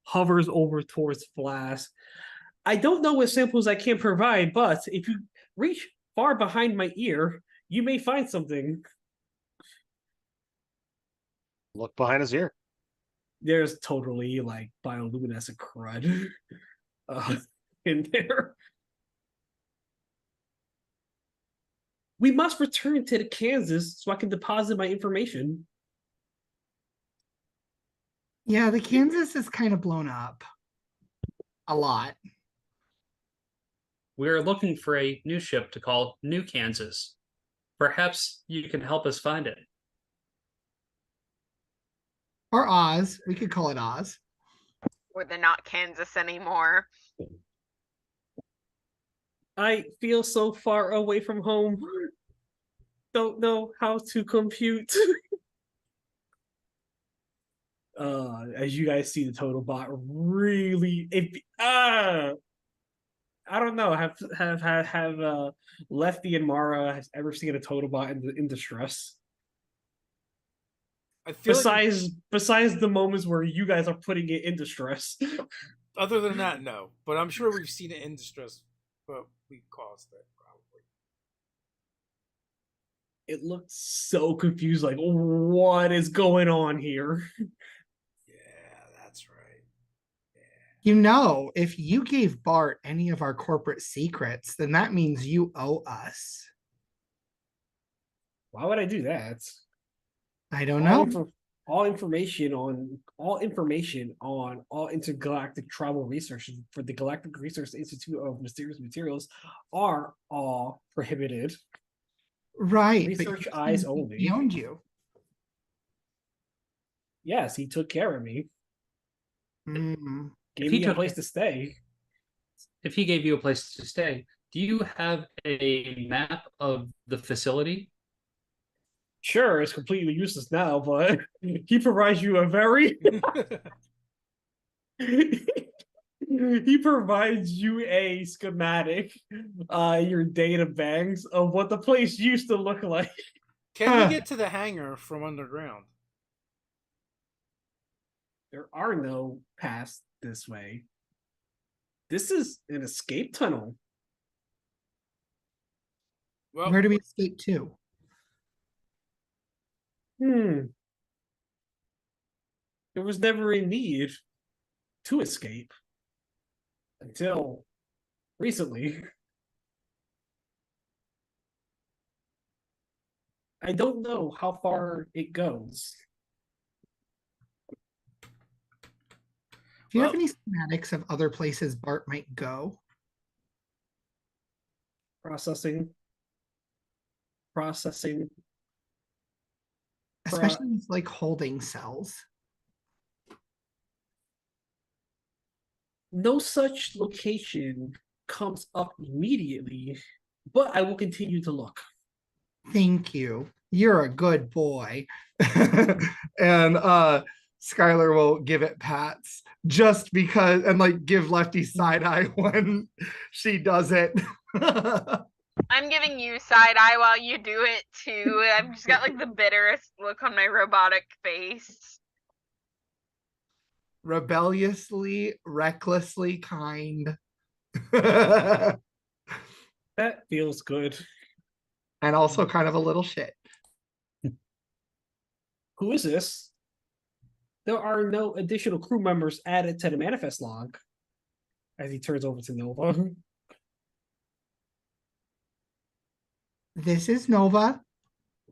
hovers over towards Flask. I don't know what samples I can provide, but if you reach far behind my ear, you may find something. Look behind his ear. There's totally like bioluminescent crud in there. We must return to the Kansas so I can deposit my information. Yeah, the Kansas is kind of blown up. A lot. We're looking for a new ship to call New Kansas. Perhaps you can help us find it. Or Oz. We could call it Oz. Or they're not Kansas anymore. I feel so far away from home. Don't know how to compute. As you guys see, the total bot really I don't know. Have Lefty and Mara has ever seen a total bot in distress? I feel Besides the moments where you guys are putting it in distress. other than that, no. But I'm sure we've seen it in distress, but we caused it probably. It looked so confused, like, what is going on here? Yeah, that's right. You know, if you gave Bart any of our corporate secrets, then that means you owe us. Why would I do that? I don't know. All information on all intergalactic travel research for the Galactic Research Institute of Mysterious Materials are all prohibited. Right. Research eyes only. He owned you. Yes, he took care of me. Mm. Gave me a place to stay. If he gave you a place to stay, do you have a map of the facility? Sure, it's completely useless now, but he provides you a very he provides you a schematic in your data banks of what the place used to look like. Can we get to the hangar from underground? There are no paths this way. This is an escape tunnel. Well, Where do we escape to? There was never a need to escape. until recently. I don't know how far it goes. Do you have Well- any schematics of other places Bart might go? Processing. Especially with like holding cells. No such location comes up immediately, but I will continue to look. Thank you. You're a good boy. And Skylar will give it pats just because and like give Lefty side eye when she does it. I'm giving you side eye while you do it too. I've just got like the bitterest look on my robotic face. Rebelliously, recklessly kind. And That feels good. also kind of a little shit. Who is this? There are no additional crew members added to the manifest log. As he turns over to Nova. This is Nova.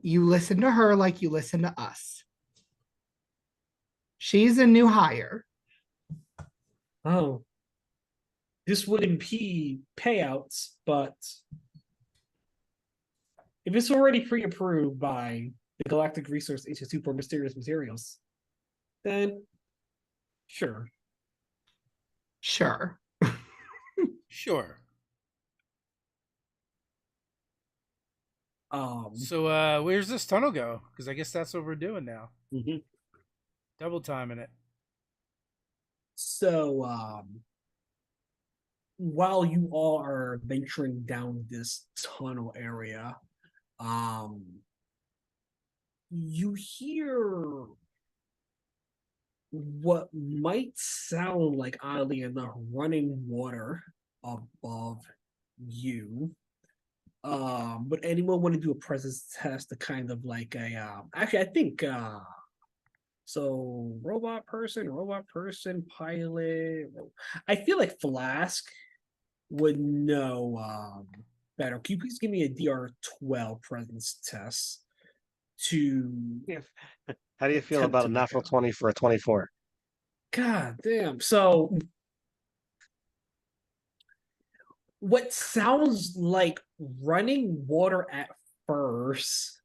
You listen to her like you listen to us. She's a new hire. Oh. This would impede payouts, but if it's already pre-approved by the Galactic Resource Institute for Mysterious Materials, then sure. Sure. Sure. So where's this tunnel go? Because I guess that's what we're doing now. Mhm. Double timing it. So while you all are venturing down this tunnel area, you hear what might sound like, oddly enough, running water above you. But anyone want to do a presence test to kind of like a actually I think so robot person, pilot. I feel like Flask would know better. Can you please give me a DR12 presence test to How do you feel Attempt about to a make natural it. 20 for a 24? God damn. So what sounds like running water at first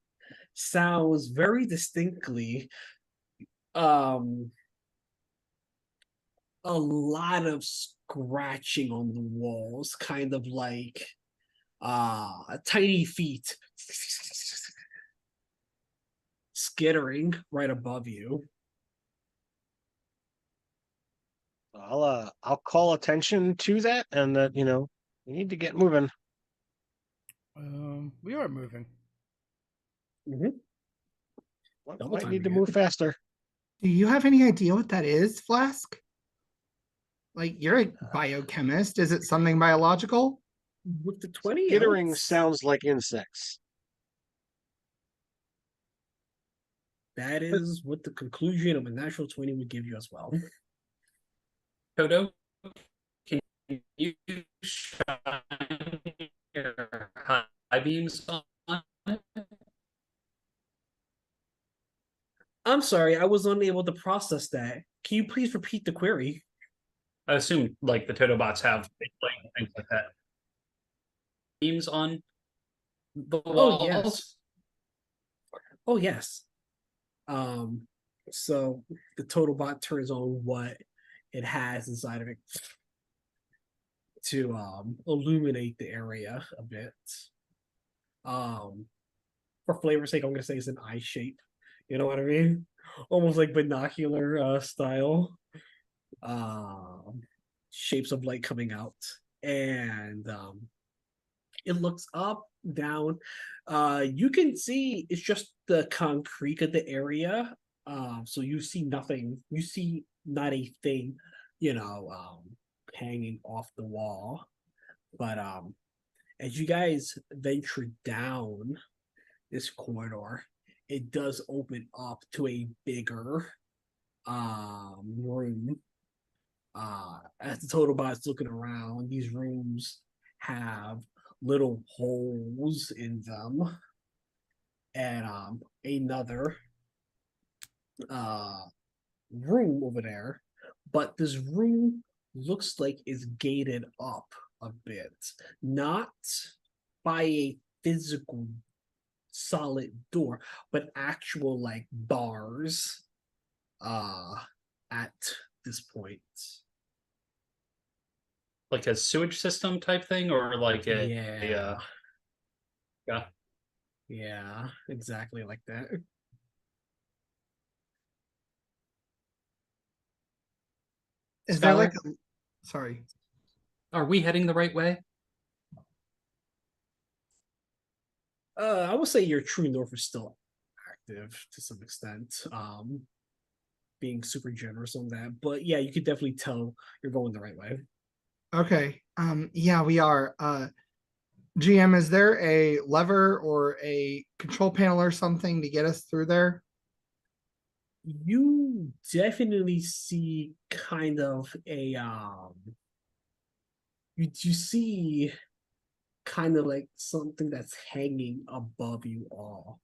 sounds very distinctly a lot of scratching on the walls, kind of like tiny feet skittering right above you. I'll call attention to that, and that we need to get moving. We are moving. Double Might need to timing move it. faster. Do you have any idea what that is, Flask? Like, you're a biochemist. Is it something biological? With the 20, Skittering else, sounds like insects. that is what the conclusion of a natural 20 would give you as well. Toto, can you shine your high beams on it? I'm sorry, I was unable to process that. Can you please repeat the query? I assume like the Totobots have like things like that. Beams on the Oh, walls. yes. Oh, yes. So the total bot turns on what it has inside of it to illuminate the area a bit. For flavor's sake, I'm gonna say it's an eye shape. You know what I mean? Almost like binocular style. Shapes of light coming out. And it looks up, down. You can see it's just the concrete of the area. So you see nothing. You see not a thing, hanging off the wall. But as you guys venture down this corridor, it does open up to a bigger room. As the total bot's looking around, these rooms have little holes in them, and another room over there, but this room looks like it's gated up a bit, not by a physical solid door, but actual like bars at this point. Like a sewage system type thing, or like Yeah. yeah. Yeah, exactly like that. Is there like Scholar, a sorry. are we heading the right way? I would say your true north is still active to some extent. Being super generous on that. But yeah, you could definitely tell you're going the right way. Okay. Yeah, we are. GM, is there a lever or a control panel or something to get us through there? You definitely see kind of a you see kind of like something that's hanging above you all.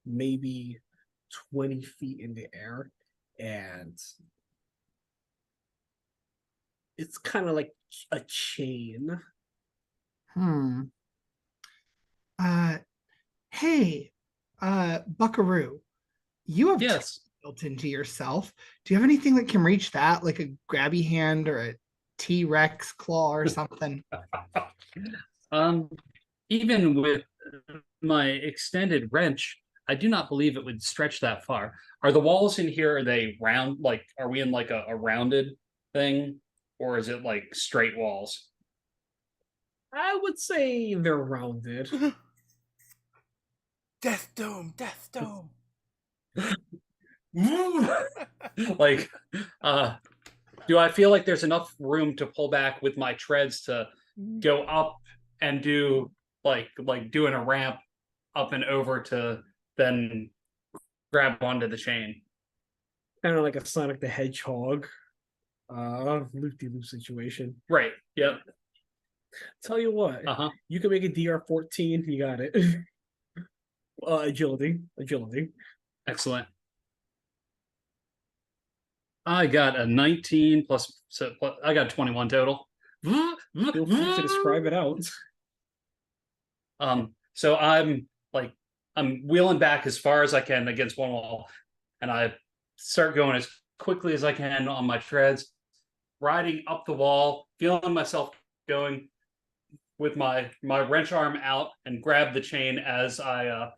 Maybe 20 feet in the air, and it's kind of like a chain. Hmm. Uh, hey, Buckaroo, you have Yes. built into yourself. Do you have anything that can reach that, like a grabby hand or a T-Rex claw or something? Um, even with my extended wrench, I do not believe it would stretch that far. Are the walls in here, are they round? Like, are we in like a rounded thing? Or is it like straight walls? I would say they're rounded. Death Dome, Death Dome. Like, do I feel like there's enough room to pull back with my treads to go up and do like doing a ramp up and over to then grab onto the chain? Kind of like a Sonic the Hedgehog loop-de-loop situation. Right. Yep. Tell you what, you can make a DR14, you got it. Agility. Excellent. I got a 19 plus, so I got 21 total. Feel free to describe it out. So I'm wheeling back as far as I can against one wall, and I start going as quickly as I can on my treads, riding up the wall, feeling myself going with my wrench arm out and grab the chain as I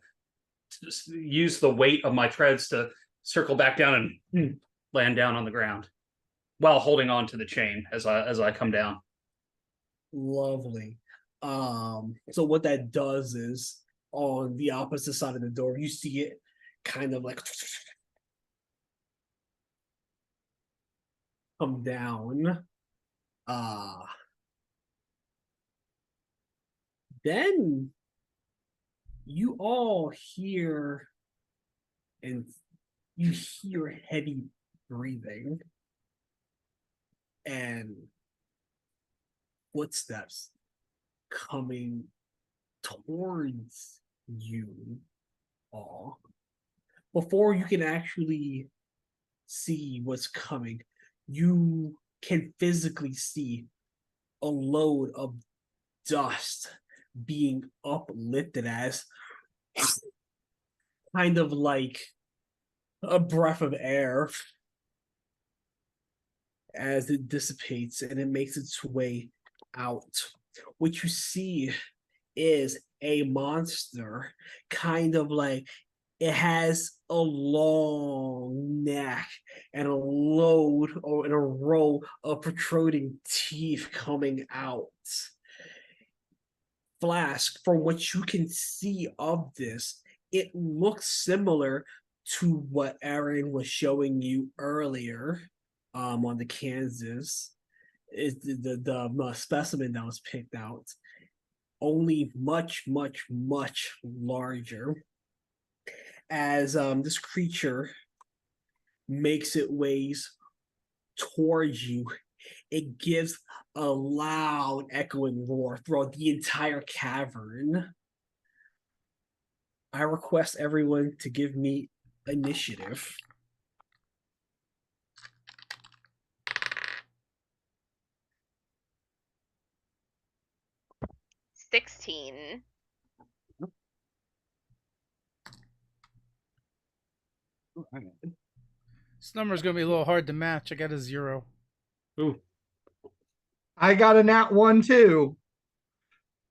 use the weight of my treads to circle back down and land down on the ground while holding on to the chain as I come down. Lovely. So what that does is on the opposite side of the door, you see it kind of like come down. Then you all hear heavy breathing and footsteps coming towards you all. Before you can actually see what's coming, you can physically see a load of dust being uplifted as kind of like a breath of air as it dissipates and it makes its way out. What you see is a monster, kind of like it has a long neck and a load or in a row of protruding teeth coming out. Flask, from what you can see of this, it looks similar to what Aaron was showing you earlier on the Kansas. Is the specimen that was picked out, only much larger, as this creature makes its ways towards you. It gives a loud echoing roar throughout the entire cavern. I request everyone to give me initiative. $16. This number's gonna be a little hard to match. I got a 0. Ooh. I got a nat 1 too,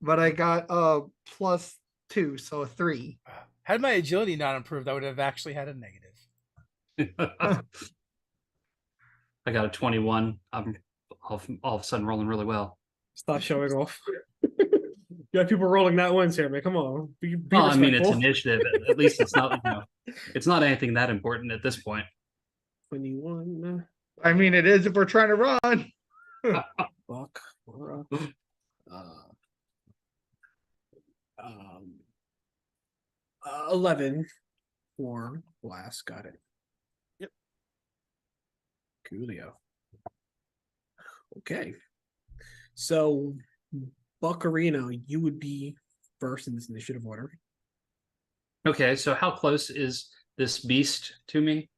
but I got a +2, so a 3. Had my agility not improved, I would have actually had a negative. I got a 21. I'm all of a sudden rolling really well. Stop showing off. You got people rolling that ones here, man. Come on. Be Well, I mean, it's respectful. initiative. At least it's not, it's not anything that important at this point. 21. I mean, it is if we're trying to run. Buck. Uh, 11 for blast. Got it. Yep. Coolio. Okay. So, Buccarino, you would be first in this initiative order. Okay, so how close is this beast to me?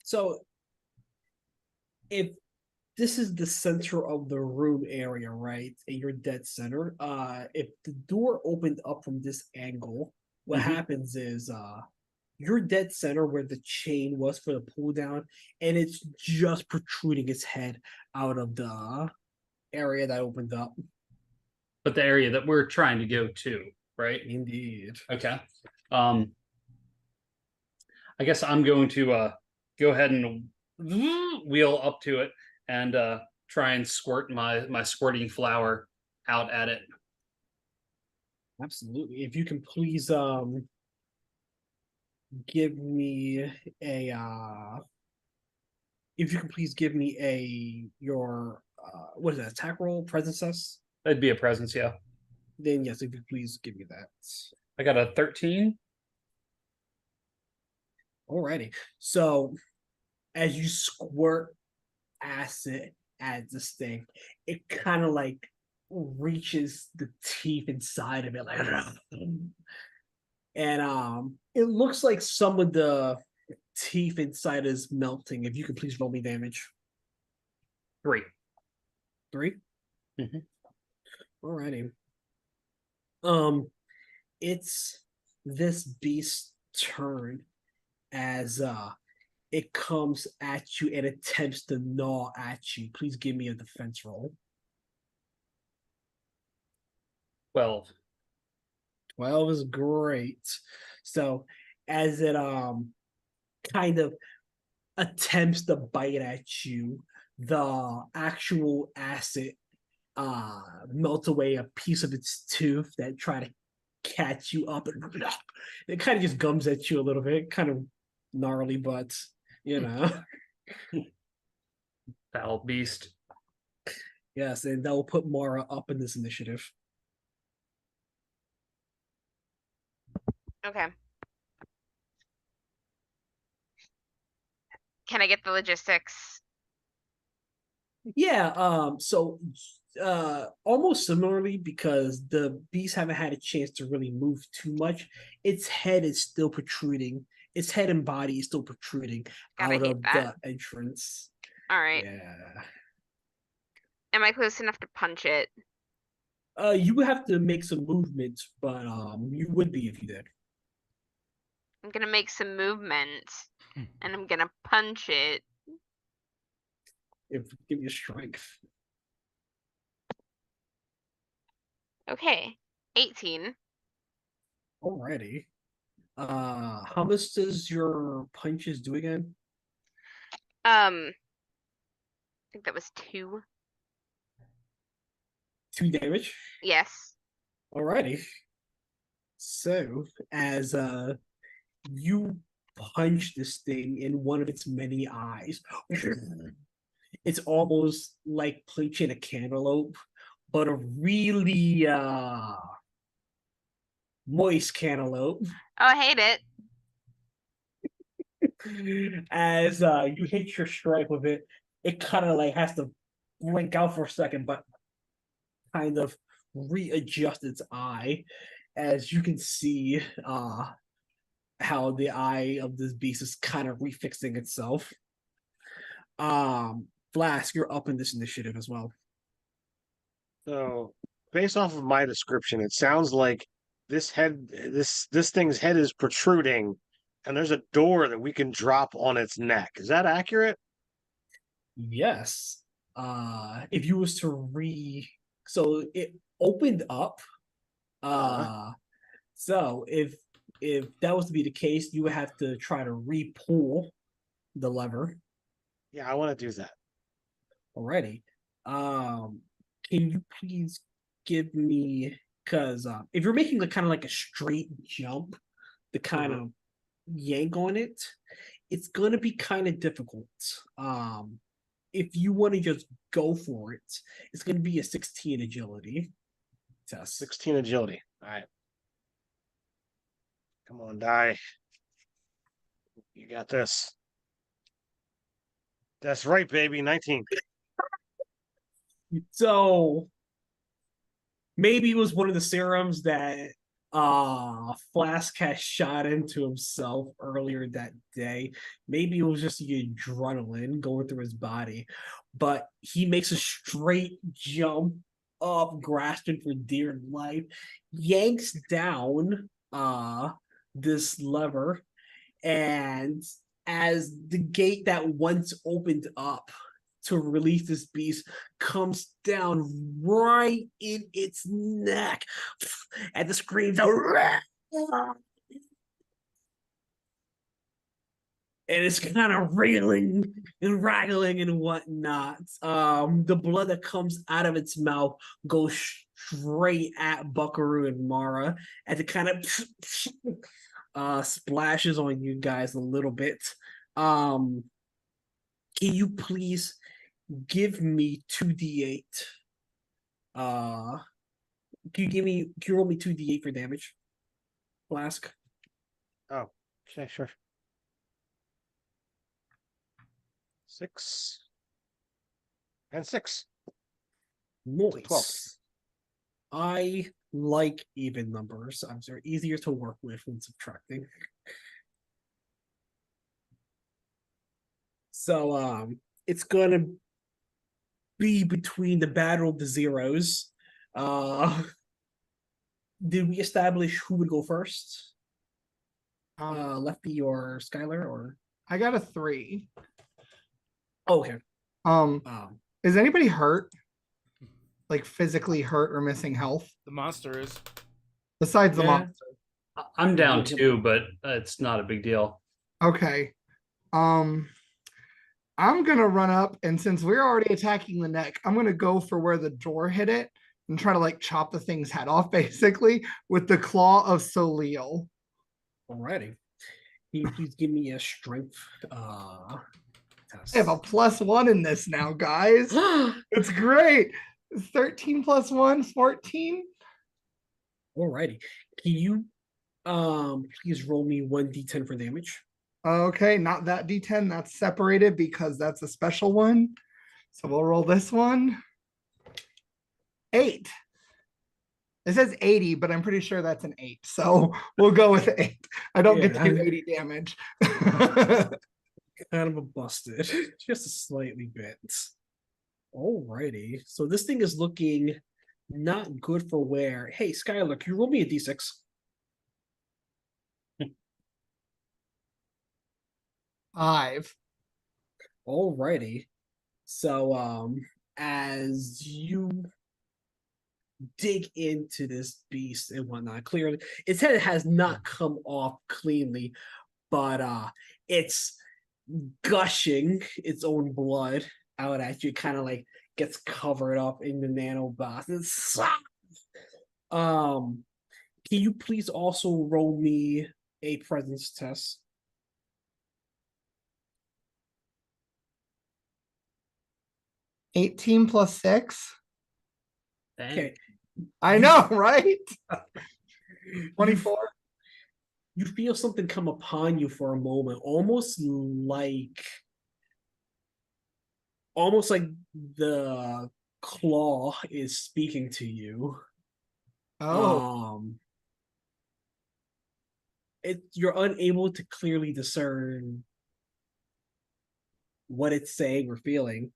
So if this is the center of the room area, right? And you're dead center. If the door opened up from this angle, what happens is you're dead center where the chain was for the pull down, and it's just protruding its head out of the area that opened up. But the area that we're trying to go to, right? Indeed. Okay. I guess I'm going to go ahead and wheel up to it and try and squirt my squirting flower out at it. Absolutely. If you can please give me a your what is that, attack roll, presence test? That'd be a presence, yeah. Then yes, if you please give me that. I got a 13. Alrighty. So as you squirt acid at this thing, it kind of like reaches the teeth inside of it, like, and it looks like some of the teeth inside is melting. If you could please roll me damage. 3. 3? Mhm. Alrighty. It's this beast's turn as it comes at you and attempts to gnaw at you. Please give me a defense roll. 12. 12 is great. So as it kind of attempts to bite at you, the actual acid melts away a piece of its tooth that try to catch you up, and it kind of just gums at you a little bit, kind of gnarly, but you know. Foul beast. Yes, and that will put Mara up in this initiative. Okay. Can I get the logistics? Yeah, so almost similarly, because the beasts haven't had a chance to really move too much, its head is still protruding. Its head and body is still protruding Gotta out hate of that. the entrance. All right. Yeah. Am I close enough to punch it? You would have to make some movements, but you would be if you did. I'm gonna make some movement, and I'm gonna punch it. Give me a strength. Okay, 18. Alrighty. How much does your punches do again? I think that was 2. 2 damage. Yes. Alrighty. So as you punch this thing in one of its many eyes, it's almost like punching a cantaloupe, but a really moist cantaloupe. Oh, I hate it. As you hit your strike with it, it kind of like has to blink out for a second, but kind of readjust its eye. As you can see, how the eye of this beast is kind of refixing itself. Flask, you're up in this initiative as well. So, based off of my description, it sounds like this thing's head is protruding, and there's a door that we can drop on its neck. Is that accurate? Yes. If you was to so it opened up. So if that was to be the case, you would have to try to re-pull the lever. Yeah, I want to do that. Already. Can you please give me, because if you're making kind of like a straight jump, the kind of yank on it, it's gonna be kind of difficult. If you want to just go for it, it's gonna be a 16 agility test. 16 agility. All right. Come on, die. You got this. That's right, baby. 19. So maybe it was one of the serums that Flask has shot into himself earlier that day. Maybe it was just the adrenaline going through his body. But he makes a straight jump up, grasping for dear life, yanks down this lever, and as the gate that once opened up to release this beast comes down right in its neck, and the screams are, and it's kind of reeling and rattling and whatnot. The blood that comes out of its mouth goes straight at Buckaroo and Mara, and it kind of splashes on you guys a little bit. Can you please give me 2d8? Can you roll me 2d8 for damage? Flask. Oh, okay, sure. 6 and 6. Nice. 12. I like even numbers. They're easier to work with when subtracting. So it's gonna be between the battle of the zeros. Did we establish who would go first? Lefty or Skylar or I got a 3. okay. Is anybody hurt? Like physically hurt or missing health? The monster is. Besides the Yeah. monster. I'm down too, but it's not a big deal. Okay. I'm gonna run up, and since we're already attacking the neck, I'm gonna go for where the door hit it and try to like chop the thing's head off, basically, with the claw of Soleil. Alrighty. Can you please give me a strength test? I have a +1 in this now, guys. It's great. 13 + 1, 14. Alrighty. Can you please roll me 1d10 for damage? Okay, not that D10. That's separated because that's a special one. So we'll roll this one. 8. It says 80, but I'm pretty sure that's an 8. So we'll go with 8. I don't get to do 80 damage. Kind of a busted. Just a slightly bit. Alrighty. So this thing is looking not good for wear. Hey, Skylar, can you roll me a d6? Five. Alrighty. So as you dig into this beast and whatnot, clearly its head has not come off cleanly, but it's gushing its own blood out at you, kind of like gets covered up in the nanobots. Can you please also roll me a presence test? 18 + 6. Okay. I know, right? 24. you feel something come upon you for a moment, almost like the claw is speaking to you. Oh, You're unable to clearly discern what it's saying or feeling,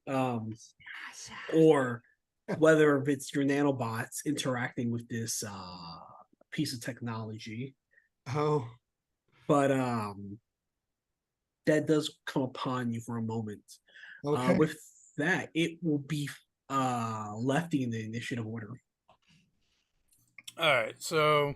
or whether it's your nanobots interacting with this piece of technology. oh, But that does come upon you for a moment. okay. With that, it will be Lefty in the initiative order. All right, so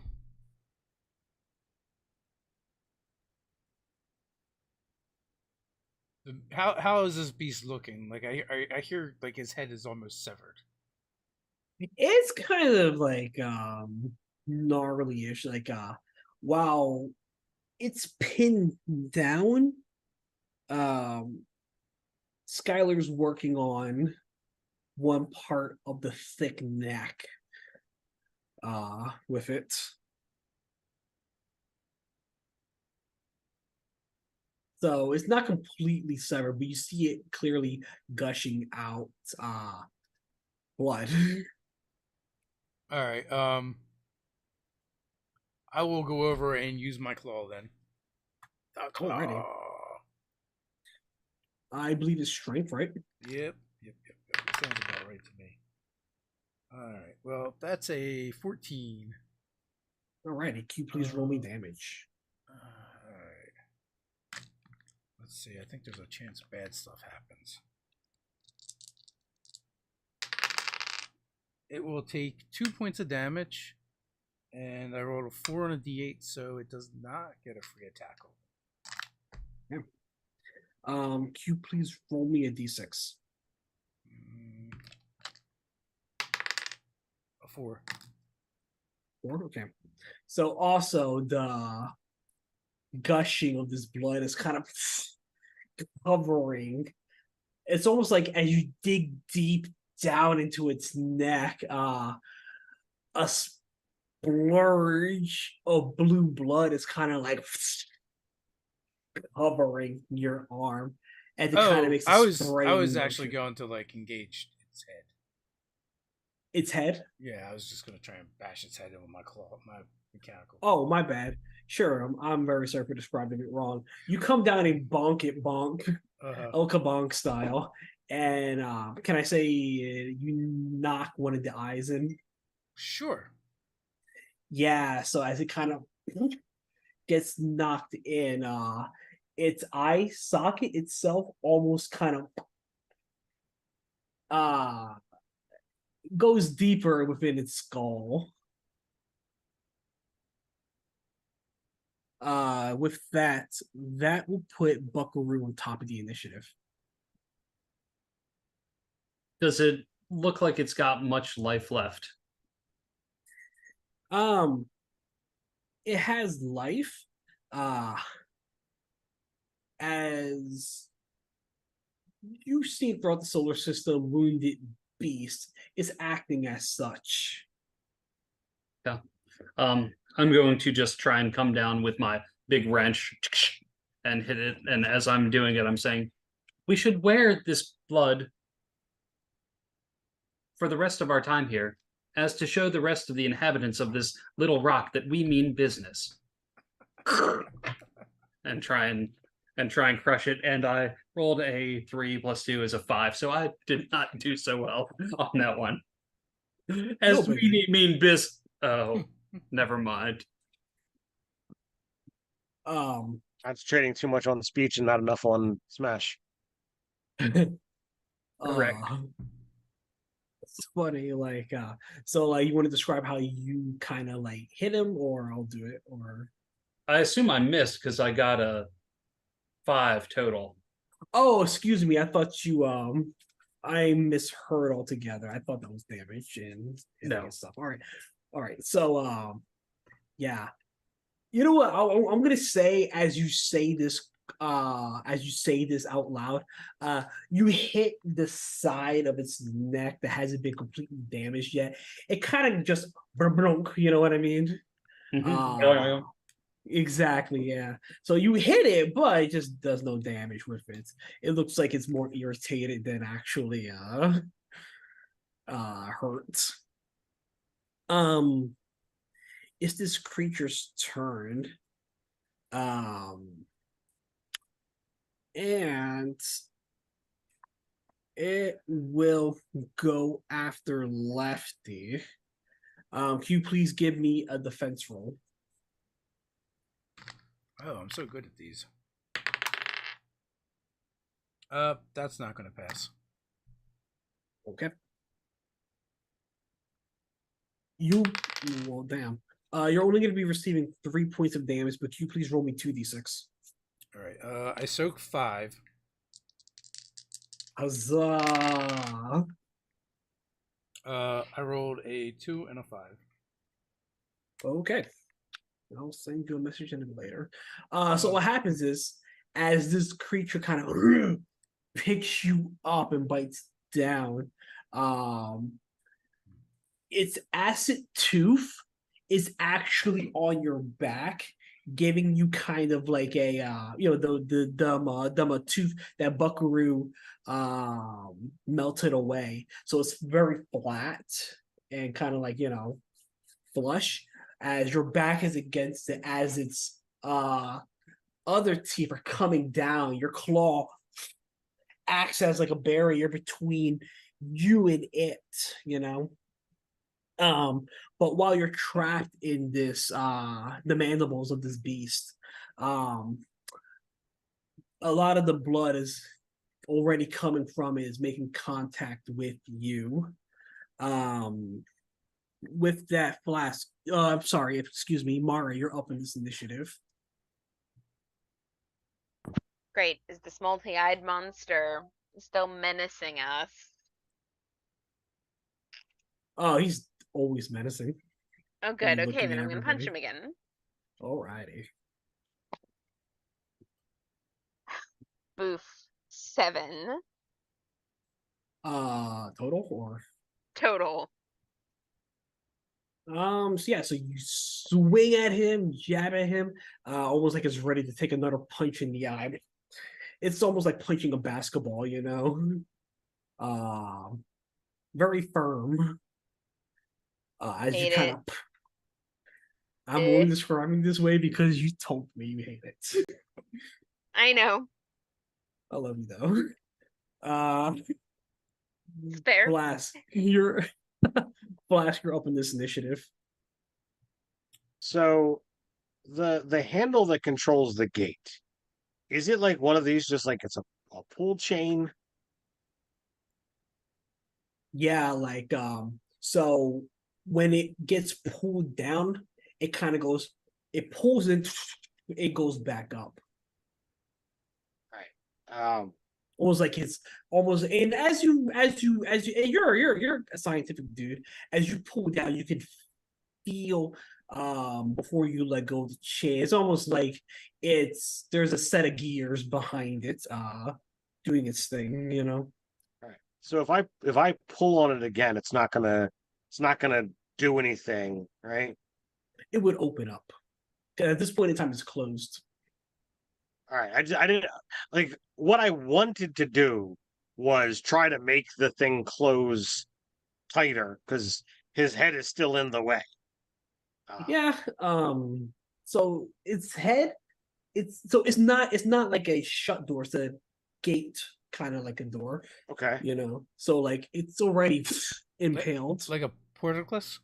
how is this beast looking? Like I hear like his head is almost severed. It's kind of like gnarly-ish. Like while it's pinned down, Skylar's working on one part of the thick neck with it. So it's not completely severed, but you see it clearly gushing out blood. All right, I will go over and use my claw then. The claw. Alrighty. I believe it's strength, right? Yep. Sounds about right to me. All right. Well, that's a 14. Alrighty. Can you please roll me damage? All right. Let's see. I think there's a chance bad stuff happens. It will take 2 points of damage, and I rolled a 4 on a d8, so it does not get a free attack. Can you please roll me a d6? A 4. 4? Okay. So also the gushing of this blood is kind of covering. It's almost like as you dig deep down into its neck, a splurge of blue blood is kind of like covering your arm, and it kind of makes I a was actually motion. going to like engage its head. Its head? Yeah, I was just gonna try and bash its head in with my claw, my mechanical. Oh, my bad. Sure, I'm very sorry for describing it wrong. You come down and bonk it, El Kabonk style, and can I say you knock one of the eyes in? Sure. Yeah. So as it kind of gets knocked in, its eye socket itself almost kind of goes deeper within its skull. With that will put Buckaroo on top of the initiative. Does it look like it's got much life left? It has life. As you've seen throughout the solar system, wounded beast is acting as such. Yeah. I'm going to just try and come down with my big wrench and hit it. And as I'm doing it, I'm saying, we should wear this blood for the rest of our time here, as to show the rest of the inhabitants of this little rock that we mean business. and try and crush it. And I rolled a 3 + 2 is a 5, so I did not do so well on that one. As we mean business. Oh, never mind. Concentrating too much on speech and not enough on Smash. Correct. It's funny, like so like you want to describe how you kind of like hit him, or I'll do it, or I assume I missed because I got a 5 total. oh, excuse me, I thought you I misheard altogether. I thought that was damage and No. stuff. All right. So yeah. You know what? I'm gonna say as you say this out loud, you hit the side of its neck that hasn't been completely damaged yet. It kind of just, you know what I mean? Mhm. Exactly, yeah. So you hit it, but it just does no damage with it. It looks like it's more irritated than actually hurt. Um, it's this creature's turn. And it will go after Lefty. Can you please give me a defense roll? Oh, I'm so good at these. That's not gonna pass. Okay. You well, damn. You're only going to be receiving 3 points of damage, but you please roll me 2d6. All right. I soak 5. Huzzah! I rolled a 2 and a 5. Okay. I'll send you a message in later. So Uh-oh. what happens is, as this creature kind of picks you up and bites down, its acid tooth is actually on your back, giving you kind of like a the dumb tooth that Buckaroo melted away. So it's very flat and kind of like flush as your back is against it as its other teeth are coming down. Your claw acts as like a barrier between you and it, you know. But while you're trapped in this the mandibles of this beast, um a lot of the blood is already coming from it, is making contact with you. With that flask, I'm sorry, excuse me, Mara, you're up in this initiative. Great. Is this multi-eyed monster still menacing us? Oh, he's always menacing. Oh, good. Okay, Looking then at I'm gonna punch everybody. him again. Alrighty. Boof. 7 Total or total. so yeah, so you swing at him, jab at him, almost like it's ready to take another punch in the eye. It's almost like punching a basketball, you know. Very firm. As you Hate kind it. of, I'm only describing this way because you told me you hate it. I know. I love you though. It's fair. Flask, you're Flask, you're up in this initiative. So the handle that controls the gate, is it like one of these, just like it's a pull chain? Yeah, like so when it gets pulled down, it kind of goes, it pulls in, it goes back up. Right. Almost like it's almost, and as you and you're a scientific dude. As you pull down, you can feel before you let go of the chain. It's almost like there's a set of gears behind it, doing its thing, you know. Right. So if I pull on it again, it's not gonna do anything, right? It would open up. At this point in time, it's closed. All right. I didn't like what I wanted to do was try to make the thing close tighter because his head is still in the way. Yeah. So its head, it's not like a shut door. It's a gate, kind of like a door, Okay. you know. So like it's already impaled. Like a portcullis?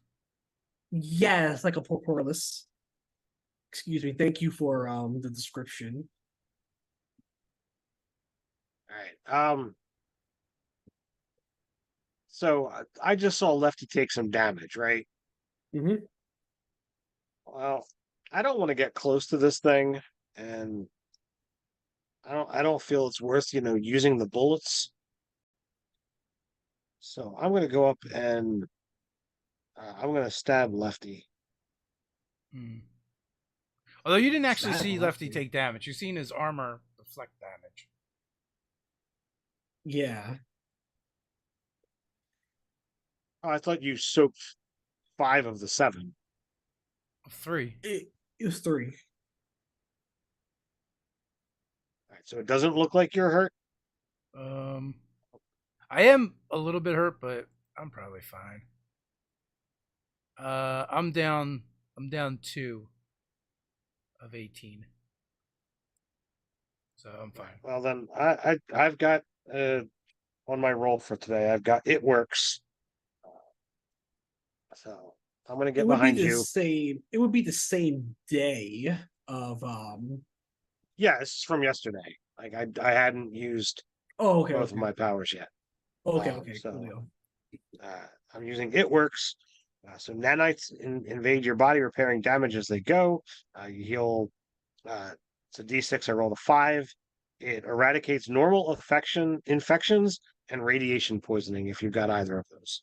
Yeah, it's like a porpoise. Excuse me. Thank you for the description. All right. So I just saw Lefty take some damage, right? Mm-hmm. Well, I don't want to get close to this thing, and I don't feel it's worth, using the bullets. So I'm gonna go up and I'm gonna stab Lefty. Hmm. Although you didn't actually Stab see Lefty Lefty. take damage. You've seen his armor deflect damage. Yeah. Oh, I thought you soaked 5 of the 7. 3. It was 3. All right, so it doesn't look like you're hurt. I am a little bit hurt, but I'm probably fine. I'm down 2 of 18. So I'm fine. Well, then I've got on my roll for today. I've got it works. So I'm gonna It get would be behind the you. same. It would be the same day of Yeah, it's from yesterday. Like I hadn't used Oh, okay, both okay. of my powers yet. Okay, okay, So cool deal. I'm using it works. So nanites invade your body, repairing damage as they go. You heal. It's a D6. I rolled a 5. It eradicates normal infections, and radiation poisoning if you've got either of those.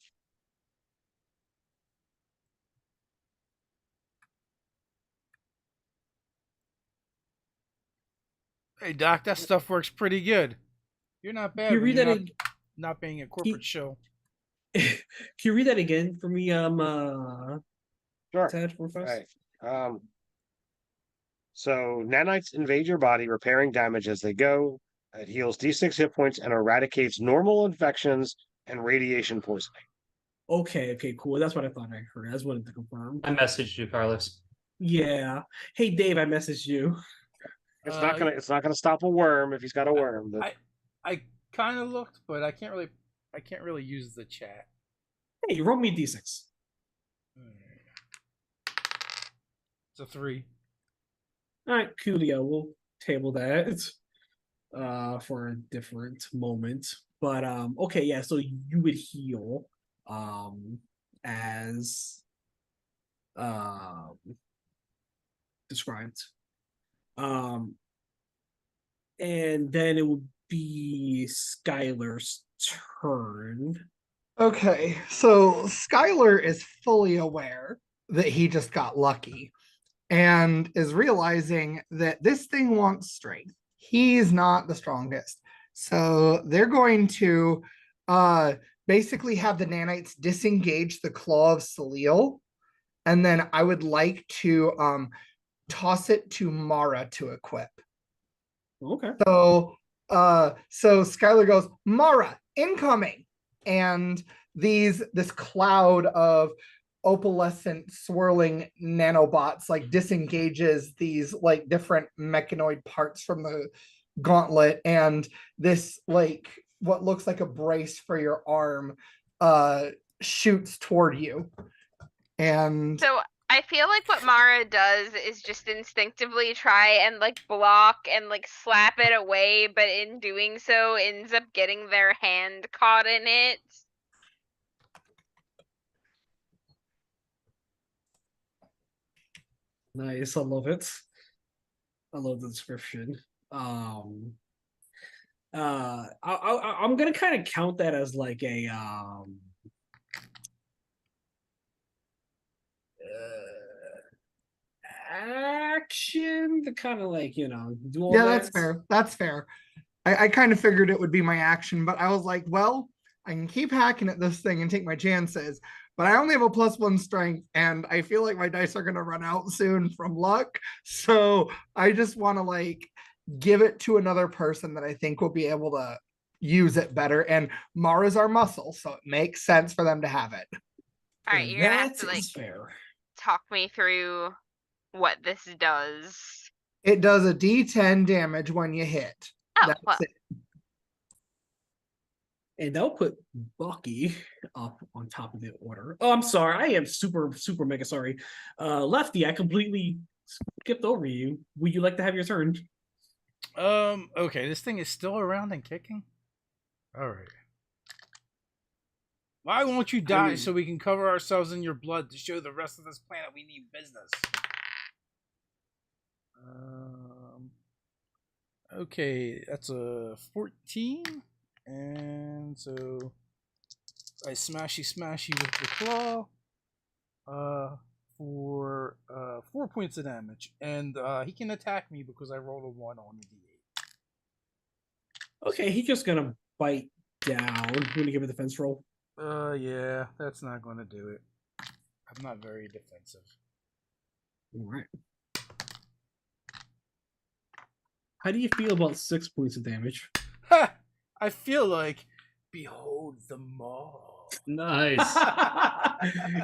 Hey Doc, that stuff works pretty good. You're not Can bad you when read you're that? not being a corporate show. Can you read that again for me? Sure. Ted, real All fast? right. So nanites invade your body, repairing damage as they go. It heals D6 hit points and eradicates normal infections and radiation poisoning. Okay, okay, cool. That's what I thought I heard. I just wanted to confirm. I messaged you, Carlos. Yeah. Hey, Dave, I messaged you. It's not gonna stop a worm if he's got a worm. But I kind of looked, but I can't really use the chat. Hey, you rolled me a D6. It's a 3. All right, coolio. We'll table that for a different moment. But okay, yeah, so you would heal as described. And then it would be Skylar's turn. Okay, so Skylar is fully aware that he just got lucky and is realizing that this thing wants strength. He's not the strongest. So they're going to basically have the nanites disengage the claw of Salil. And then I would like to toss it to Mara to equip. Okay. So Skylar goes, Mara, incoming. And this cloud of opalescent swirling nanobots like disengages these like different mechanoid parts from the gauntlet, and this like what looks like a brace for your arm shoots toward you. And So I feel like what Mara does is just instinctively try and like block and like slap it away, but in doing so ends up getting their hand caught in it. Nice, I love it. I love the description. I'm gonna kind of count that as like a action to kind of like do all yeah, that. that's fair. I kind of figured it would be my action, but I was like, well, I can keep hacking at this thing and take my chances, but I only have a +1 strength, and I feel like my dice are going to run out soon from luck. So I just want to like give it to another person that I think will be able to use it better. And Mara's our muscle, so it makes sense for them to have it. All right, you're gonna have That to like is fair. talk me through what this does. It does a D10 damage when you hit. Oh, That's well. it. And they'll put Bucky up on top of the order. Oh, I'm sorry. I am super mega sorry. Lefty, I completely skipped over you. Would you like to have your turn? Okay, this thing is still around and kicking? Alright. Why won't you die so we can cover ourselves in your blood to show the rest of this planet we need business? Okay, that's a 14. And so I smashy with the claw. For 4 points of damage. And he can attack me because I rolled a 1 on the D8. Okay, he's just gonna bite down. You gonna give a defense roll? Yeah, that's not gonna do it. I'm not very defensive. All right. How do you feel about 6 points of damage? Ha! I feel like, behold the maw. Nice.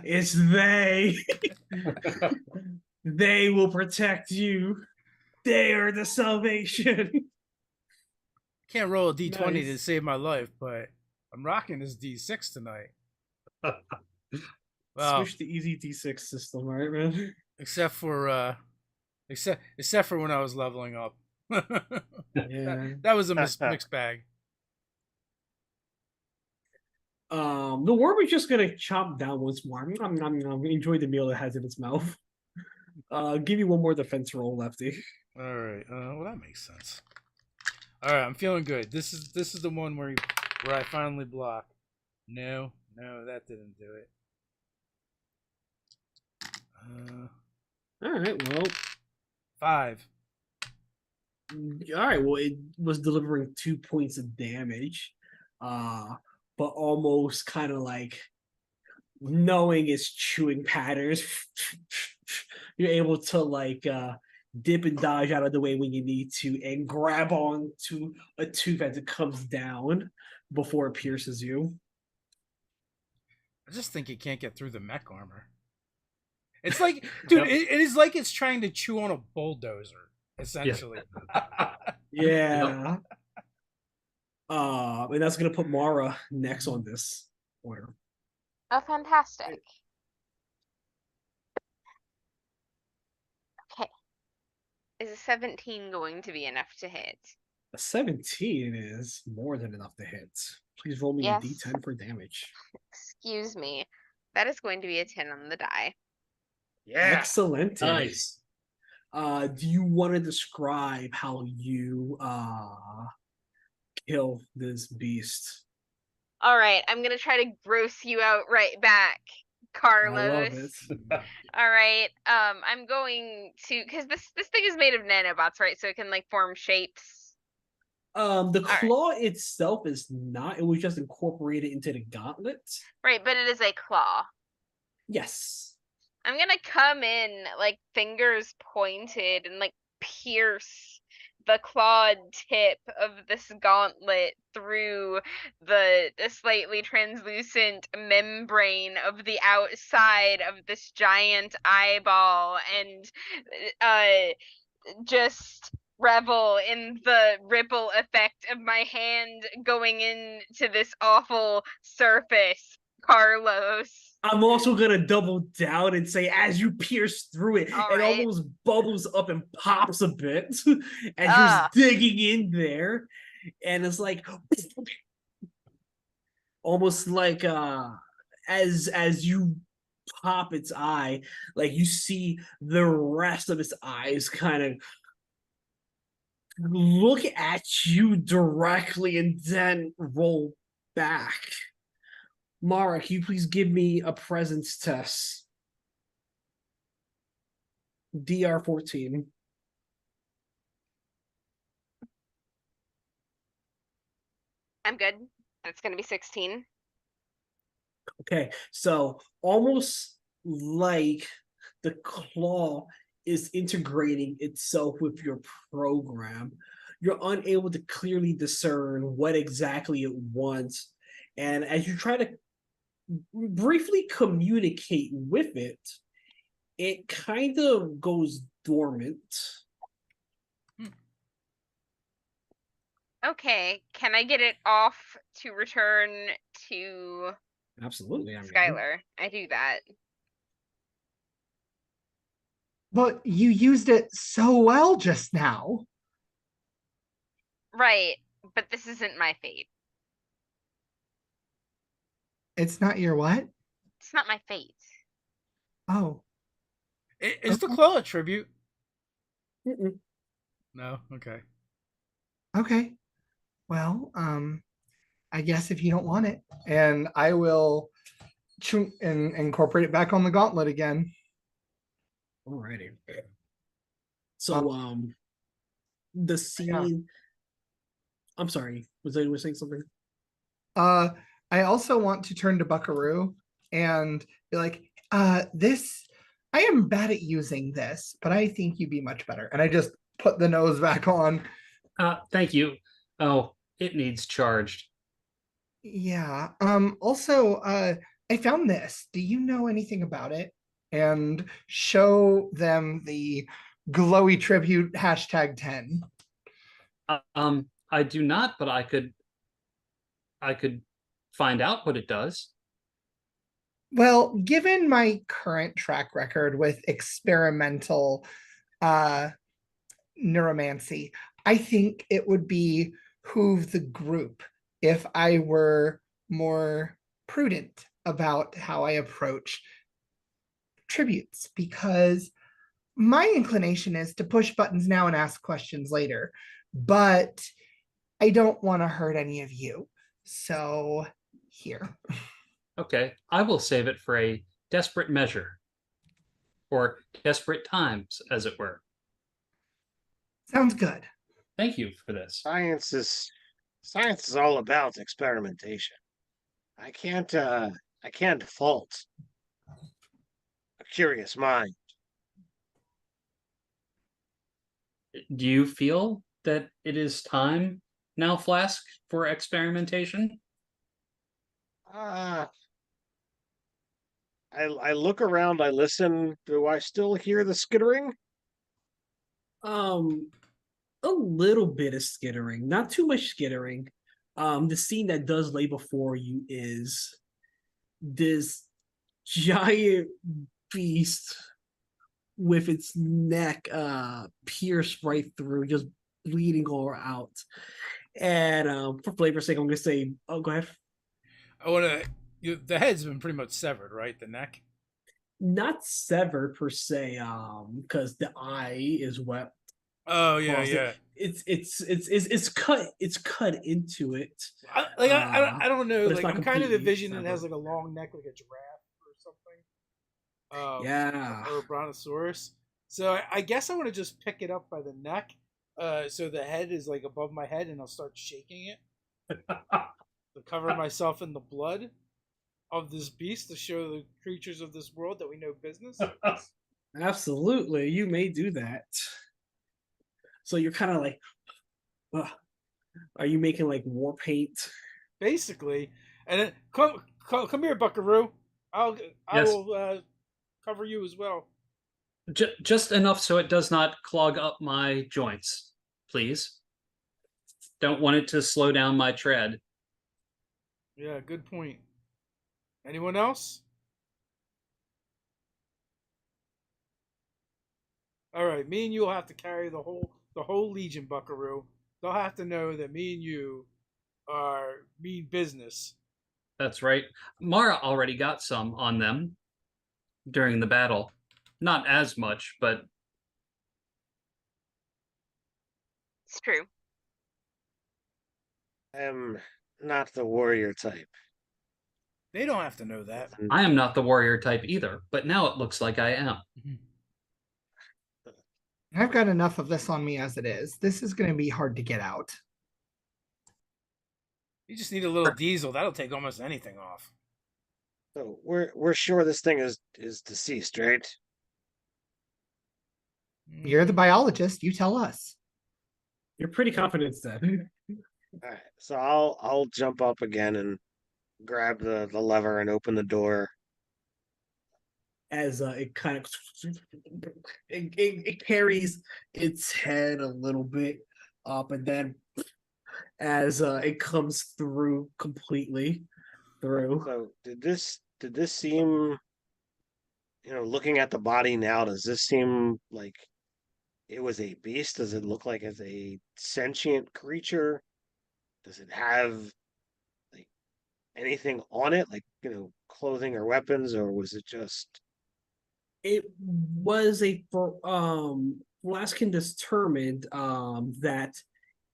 It's they. They will protect you. They are the salvation. Can't roll a d20 to Nice. save my life, but I'm rocking this d6 tonight. Well, Switch to easy D6 system, all right, man? except for when I was leveling up. Yeah. That was a mixed bag. The worm is just gonna chomp down once more. Enjoy the meal it has in its mouth. Give you one more defense roll, Lefty. All right. Well, that makes sense. All right, I'm feeling good. This is the one where I finally block. No, that didn't do it. All right, well, 5. all right. Well, it was delivering 2 points of damage, but almost kind of like knowing its chewing patterns, you're able to like dip and dodge out of the way when you need to, and grab on to a tooth as it comes down before it pierces you. I just think it can't get through the mech armor. It's like, dude, it is like it's trying to chew on a bulldozer, essentially. Yeah. And that's gonna put Mara next on this order. Oh, fantastic. Okay. Is a 17 going to be enough to hit? A 17 is more than enough to hit. Please roll me Yes. a d10 for damage. Excuse me. That is going to be a 10 on the die. Excellent. Nice. Do you want to describe how you kill this beast? All right, I'm gonna try to gross you out right back, Carlos. I love it. All right, I'm going to, because this thing is made of nanobots, right? So it can like form shapes. The right. claw itself is not. It was just incorporated into the gauntlet. Right, but it is a claw. Yes. I'm gonna come in like fingers pointed and like pierce the clawed tip of this gauntlet through the slightly translucent membrane of the outside of this giant eyeball, and just revel in the ripple effect of my hand going into this awful surface, Carlos. I'm also gonna double down and say, as you pierce through it, All it right. almost bubbles up and pops a bit as Ah. you're digging in there, and it's like almost like as you pop its eye, like you see the rest of its eyes kind of look at you directly and then roll back. Mara, can you please give me a presence test? DR14. I'm good. That's gonna be 16. Okay, so almost like the claw is integrating itself with your program, you're unable to clearly discern what exactly it wants. And as you try to briefly communicate with it, it kind of goes dormant. Okay, can I get it off to return to Absolutely, I mean. Skylar? I do that. But you used it so well just now. Right, but this isn't my fate. It's not your what? It's not my fate. Oh, Is the claw a tribute? Mm-mm. No. Okay. okay. Well, I guess if you don't want it, and I will and incorporate it back on the gauntlet again. Alrighty. So, the scene. I'm sorry. Was anyone saying something? I also want to turn to Buckaroo and be like, this I am bad at using this, but I think you'd be much better. And I just put the nose back on. Thank you. Oh, it needs charged. Yeah. Also, I found this. Do you know anything about it? And show them the glowy tribute #10. I do not, but I could find out what it does. Well, given my current track record with experimental uh neuromancy, I think it would behoove the group if I were more prudent about how I approach tributes, because my inclination is to push buttons now and ask questions later, but I don't want to hurt any of you. So here. Okay, I will save it for a desperate measure, or desperate times, as it were. Sounds good. Thank you for this. Science is all about experimentation. I can't fault a curious mind. Do you feel that it is time now, Flask, for experimentation? Uh I look around, I listen. Do I still hear the skittering? A little bit of skittering, not too much skittering. The scene that does lay before you is this giant beast with its neck pierced right through, just bleeding all out. And for flavor's sake, I'm gonna say, oh, go ahead. I want to. The head's been pretty much severed, right? The neck. Not severed per se, because the eye is what. Oh yeah, caused yeah. it. It's cut. It's cut into it. I don't know. but it's Like not I'm kind of completely envisioning it has severed. like a long neck, like a giraffe or something. Yeah. Or a brontosaurus. So I guess I want to just pick it up by the neck, so the head is like above my head, and I'll start shaking it to cover myself in the blood of this beast to show the creatures of this world that we know business. Absolutely, you may do that. So you're kind of like, ugh. Are you making like war paint? Basically, and then come here, Buckaroo. I Yes. will cover you as well. Just enough so it does not clog up my joints, please. Don't want it to slow down my tread. Yeah, good point. Anyone else? All right, me and you will have to carry the whole legion, Buckaroo. They'll have to know that me and you mean business. That's right. Mara already got some on them during the battle. Not as much, but It's true. I'm not the warrior type. They don't have to know that. I am not the warrior type either. But now it looks like I am. I've got enough of this on me as it is. This is going to be hard to get out. You just need a little diesel. That'll take almost anything off. So we're sure this thing is deceased, right? You're the biologist. You tell us. You're pretty confident then. All right. So I'll jump up again and grab the lever and open the door. As it kind of it carries its head a little bit up, and then as it comes through completely through. So did this seem, looking at the body now, does this seem like it was a beast? Does it look like it's a sentient creature? Does it have like anything on it, like, clothing or weapons, or was it just It was Laskin determined that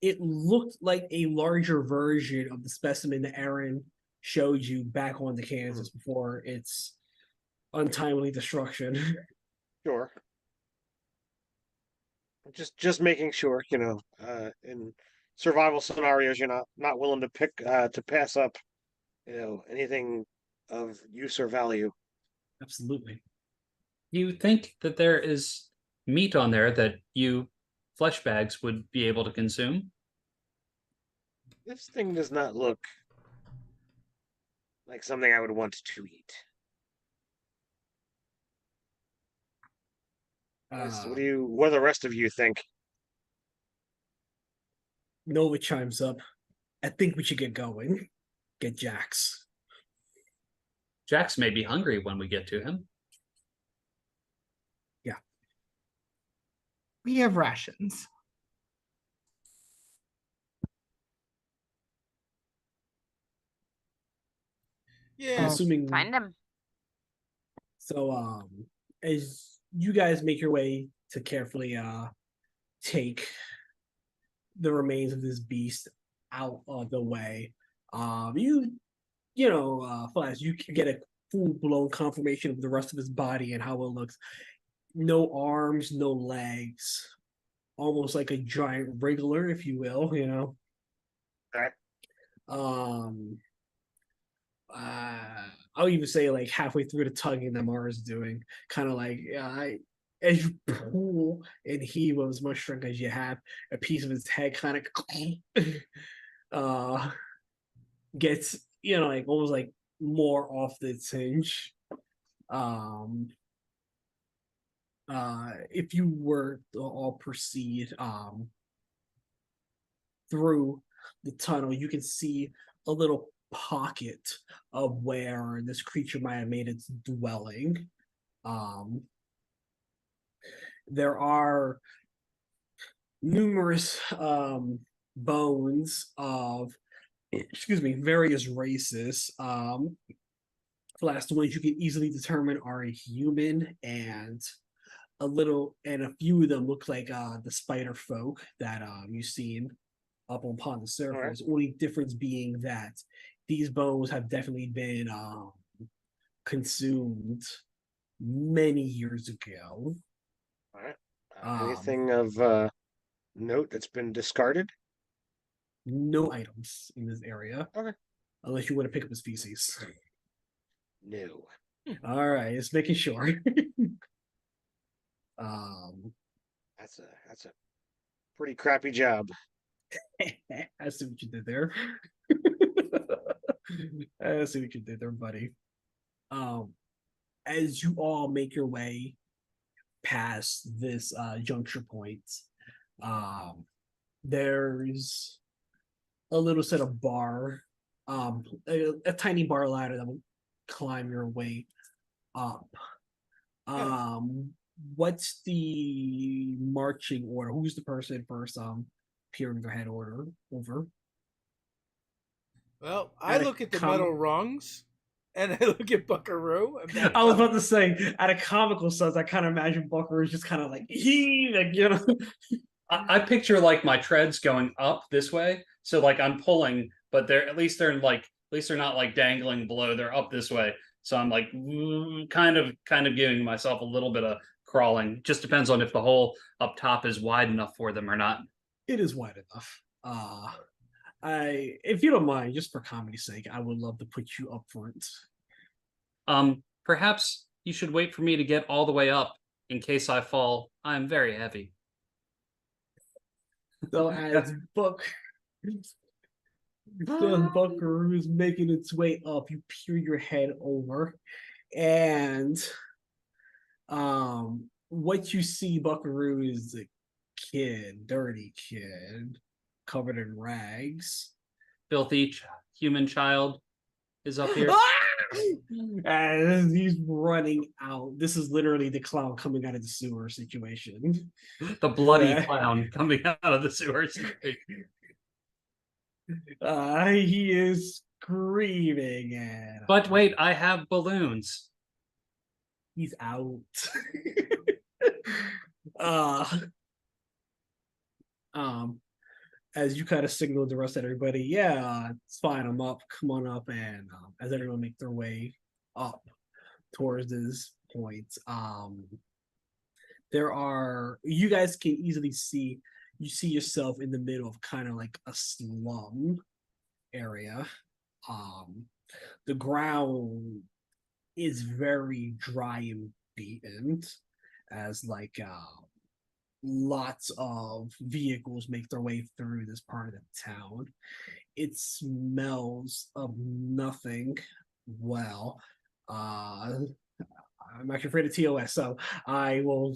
it looked like a larger version of the specimen that Aaron showed you back on the Kansas before its untimely destruction. sure? Just making sure, in survival scenarios, you're not willing to pass up, anything of use or value. Absolutely. You think that there is meat on there that you flesh bags would be able to consume? This thing does not look like something I would want to eat. What do the rest of you think? Nova chimes up. I think we should get going. Get Jax. Jax may be hungry when we get to him. We have rations. Yeah. Assuming Find him. so, as you guys make your way to carefully take the remains of this beast out of the way, Flash, you can get a full-blown confirmation of the rest of his body and how it looks. No arms, no legs, almost like a giant wriggler, if you will. Okay. I'll even say like halfway through the tugging that Mara's doing, kind of like as you pull and heave with as much strength as you have, a piece of his head kind of gets like almost like more off its hinge. If you were to all proceed through the tunnel, you can see a little pocket of where this creature might have made its dwelling. There are numerous bones of various races. The last ones you can easily determine are a human and a few of them look like the spider folk that you've seen up upon the surface. Right. Only difference being that these bones have definitely been consumed many years ago. All right. Anything of note that's been discarded? No items in this area. Okay. Unless you want to pick up his feces. No. All right, just making sure. That's a pretty crappy job. I see what you did there. I see what you did there, buddy. As you all make your way past this juncture point, there's a little set of bar, a tiny bar ladder that will climb your way up. What's the marching order? Who's the person first peering their head order over? Well, I At a look at the com- metal rungs, and I look at Buckaroo. And I was about to say, at a comical sense, I kind of imagine Buckaroo is just kind of like I picture like my treads going up this way, so like I'm pulling, but they're not like dangling below. They're up this way, so I'm like kind of giving myself a little bit of crawling. Just depends on if the hole up top is wide enough for them or not. It is wide enough. If you don't mind, just for comedy's sake, I would love to put you up front. Perhaps you should wait for me to get all the way up in case I fall. I'm very heavy. So as Buckaroo is making its way up, you peer your head over, and what you see, Buckaroo, is a dirty kid, covered in rags. Filthy human child is up here. And he's running out. This is literally the clown coming out of the sewer situation. The bloody clown coming out of the sewers. He is screaming and But wait, I have balloons. he's out. As you kind of signal the rest of everybody, yeah, it's fine, I'm up, come on up. And as everyone make their way up towards this point, you guys can easily see, you see yourself in the middle of kind of like a slum area. The ground is very dry and beaten, as lots of vehicles make their way through this part of the town. It smells of nothing well. I'm actually afraid of TOS, so I will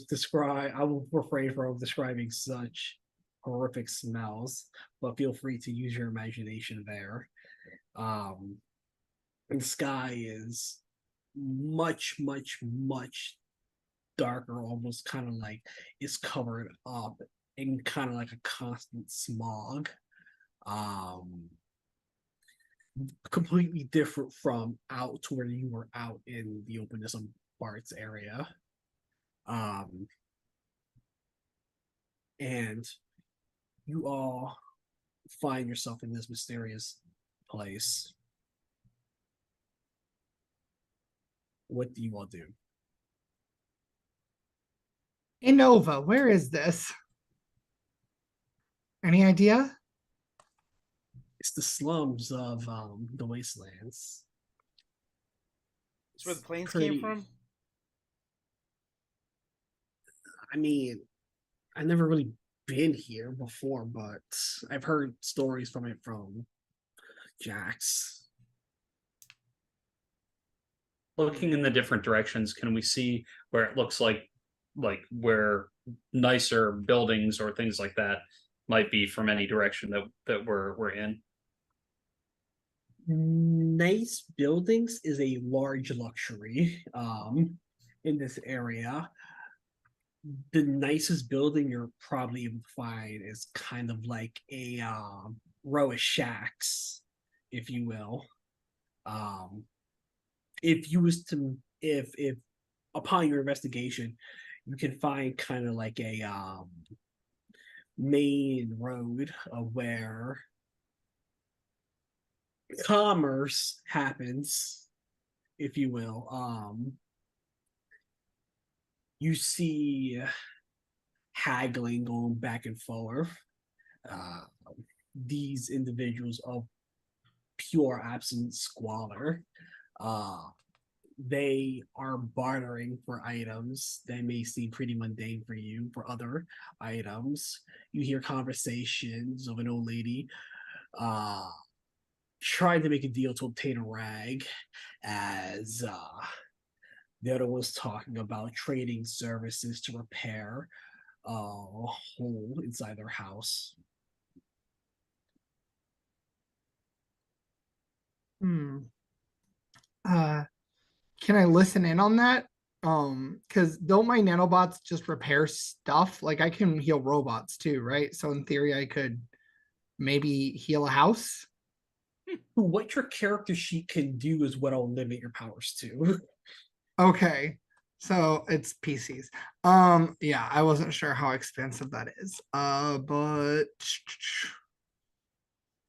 refrain from describing such horrific smells, but feel free to use your imagination there. And the sky is much, much, much darker, almost kind of like it's covered up in kind of like a constant smog. Completely different from out to where you were out in the openness of Bart's area. And you all find yourself in this mysterious place. What do you all do? Innova, where is this? Any idea? It's the slums of the wastelands. That's where the planes Pretty- came from. I mean, I've never really been here before, but I've heard stories from it from Jax. Looking in the different directions, can we see where it looks like where nicer buildings or things like that might be from any direction that we're in? Nice buildings is a large luxury in this area. The nicest building you're probably able to find is kind of like a row of shacks, if you will. If you was to if upon your investigation, you can find kind of like a main road where commerce happens, if you will. You see haggling going back and forth. These individuals of pure absolute squalor. They are bartering for items that may seem pretty mundane for you for other items. You hear conversations of an old lady trying to make a deal to obtain a rag, as the other was talking about trading services to repair a hole inside their house. Can I listen in on that? Because don't my nanobots just repair stuff? Like I can heal robots too, right? So in theory, I could maybe heal a house. What your character sheet can do is what I'll limit your powers to. Okay. So it's PCs. Yeah, I wasn't sure how expensive that is. But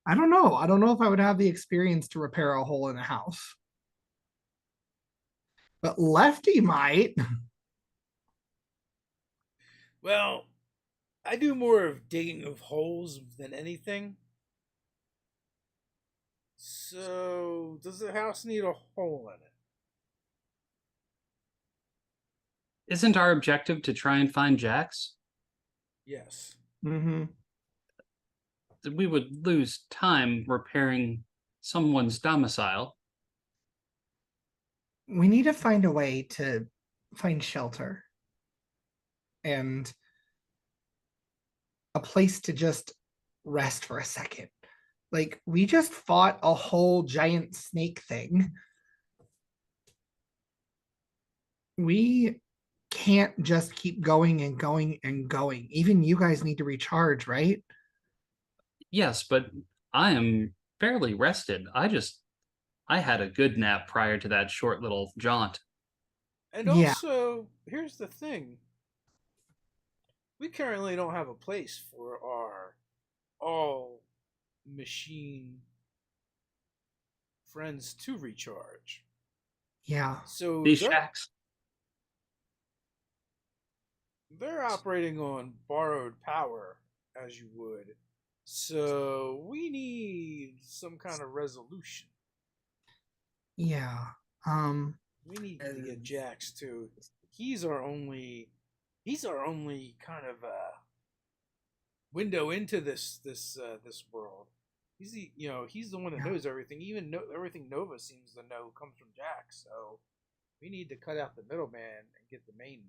I don't know. I don't know if I would have the experience to repair a hole in a house. But Lefty might. Well, I do more of digging of holes than anything. So, does the house need a hole in it? Isn't our objective to try and find Jax? Yes. Mm-hmm. We would lose time repairing someone's domicile. We need to find a way to find shelter and a place to just rest for a second. Like, we just fought a whole giant snake thing. We can't just keep going and going and going. Even you guys need to recharge, right? Yes, but I am fairly rested. I had a good nap prior to that short little jaunt. And Yeah. also, here's the thing. We currently don't have a place for our all machine friends to recharge. Yeah. So These shacks. they're operating on borrowed power, as you would. So we need some kind of resolution. Yeah. We need to get Jax to he's our only kind of window into this world. He's he's the one that knows everything. Even everything Nova seems to know comes from Jack. So we need to cut out the middleman and get the main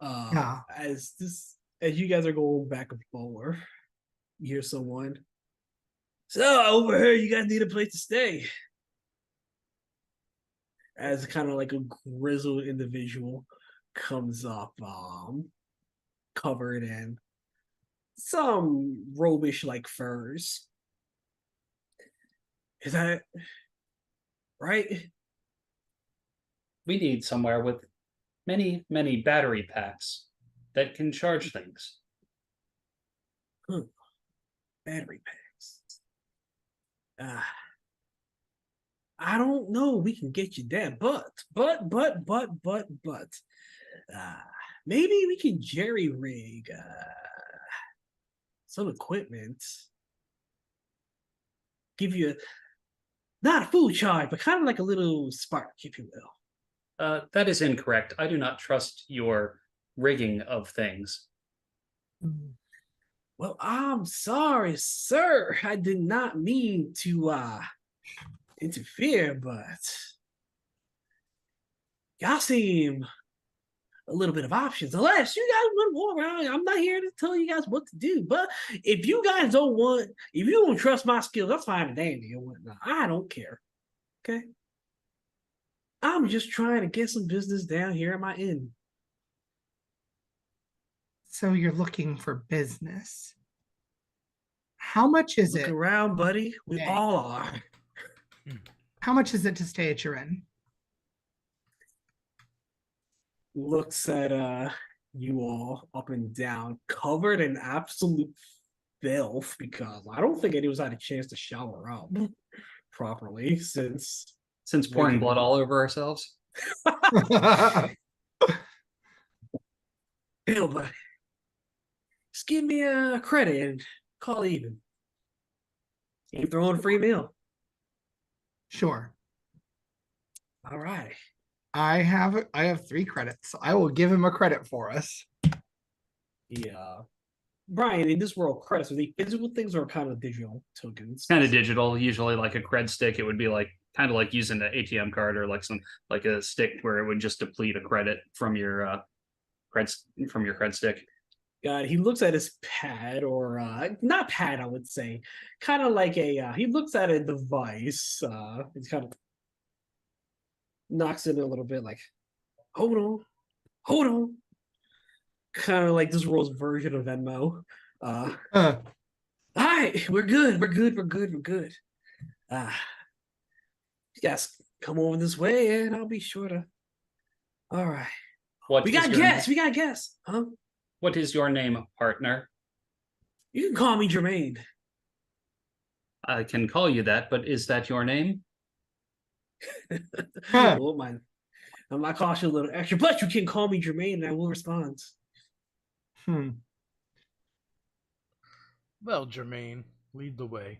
man. As you guys are going back and forth, you hear someone. So I overheard you guys need a place to stay. As kind of like a grizzled individual comes up, covered in some robish like furs. Is that right? We need somewhere with many, many battery packs that can charge things. Battery packs. I don't know. We can get you there, but maybe we can jerry rig some equipment. Give you not a full charge, but kind of like a little spark, if you will. That is incorrect. I do not trust your rigging of things. Well, I'm sorry, sir. I did not mean to interfere, but y'all seem a little bit of options. Unless you guys want to walk around, I'm not here to tell you guys what to do. But if you guys if you don't trust my skills, that's fine and dandy and whatnot. I don't care. Okay. I'm just trying to get some business down here at my inn. So you're looking for business. How much is Look it? around, buddy. We Hey. all are. How much is it to stay at your inn? Looks at you all up and down, covered in absolute filth, because I don't think anyone's had a chance to shower up properly since Pouring blood all over ourselves. Hell, but just give me a credit and call it even. You throw in a free meal. Sure. All right. I have 3 credits. I will give him a credit for us. Yeah. Brian, in this world, credits, are they physical things or kind of digital tokens? Kind of digital. Usually, like a cred stick, it would be like kind of like using an ATM card or like a stick where it would just deplete a credit from your cred stick. God, he looks at his pad, or not pad, I would say, kind of like he looks at a device. He's kind of knocks it a little bit, like, hold on, kind of like this world's version of Venmo. All right, we're good. You guys come over this way, and I'll be sure to. All right, we got guests, huh? What is your name, partner? You can call me Jermaine. I can call you that, but is that your name? Oh, my. I might cost you a little extra, but you can call me Jermaine and I will respond. Well, Jermaine, lead the way.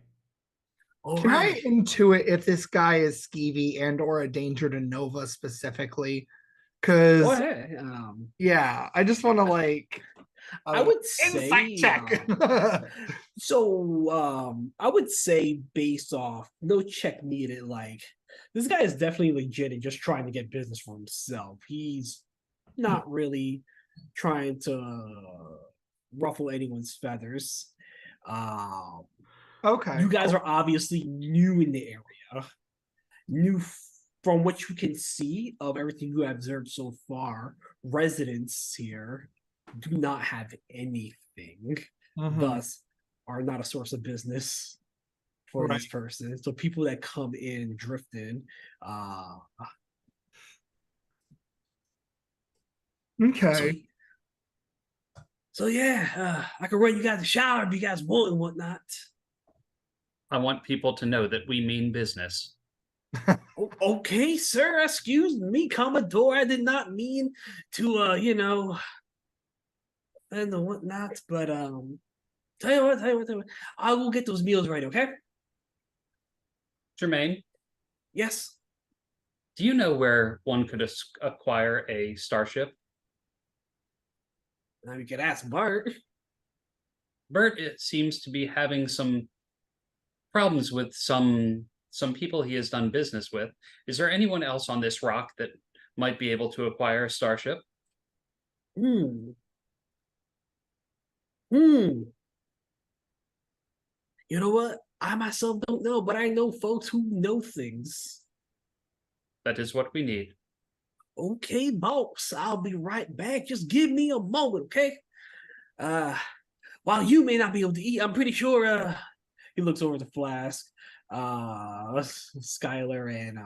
Can I intuit if this guy is skeevy and or a danger to Nova specifically? Because Go ahead. yeah, I just want to I would say insight check. I would say based off no check needed, like this guy is definitely legit and just trying to get business for himself. He's not really trying to ruffle anyone's feathers. Okay. You guys are obviously new in the area. New from what you can see of everything you have observed so far. Residents here do not have anything, thus are not a source of business for this person. So people that come in, drift in, Okay. So yeah, I can run you guys a shower if you guys want and whatnot. I want people to know that we mean business. Okay, sir. Excuse me, Commodore. I did not mean to, and the whatnot. But tell you what. I will get those meals right. Okay. Jermaine, Yes. Do you know where one could acquire a starship? Now you could ask Bart. Bert, it seems to be having some problems with some people he has done business with. Is there anyone else on this rock that might be able to acquire a starship? Hmm. Hmm. You know what? I myself don't know, but I know folks who know things. That is what we need. Okay, boss. I'll be right back. Just give me a moment, okay? While you may not be able to eat, I'm pretty sure he looks over the Flask, Skylar and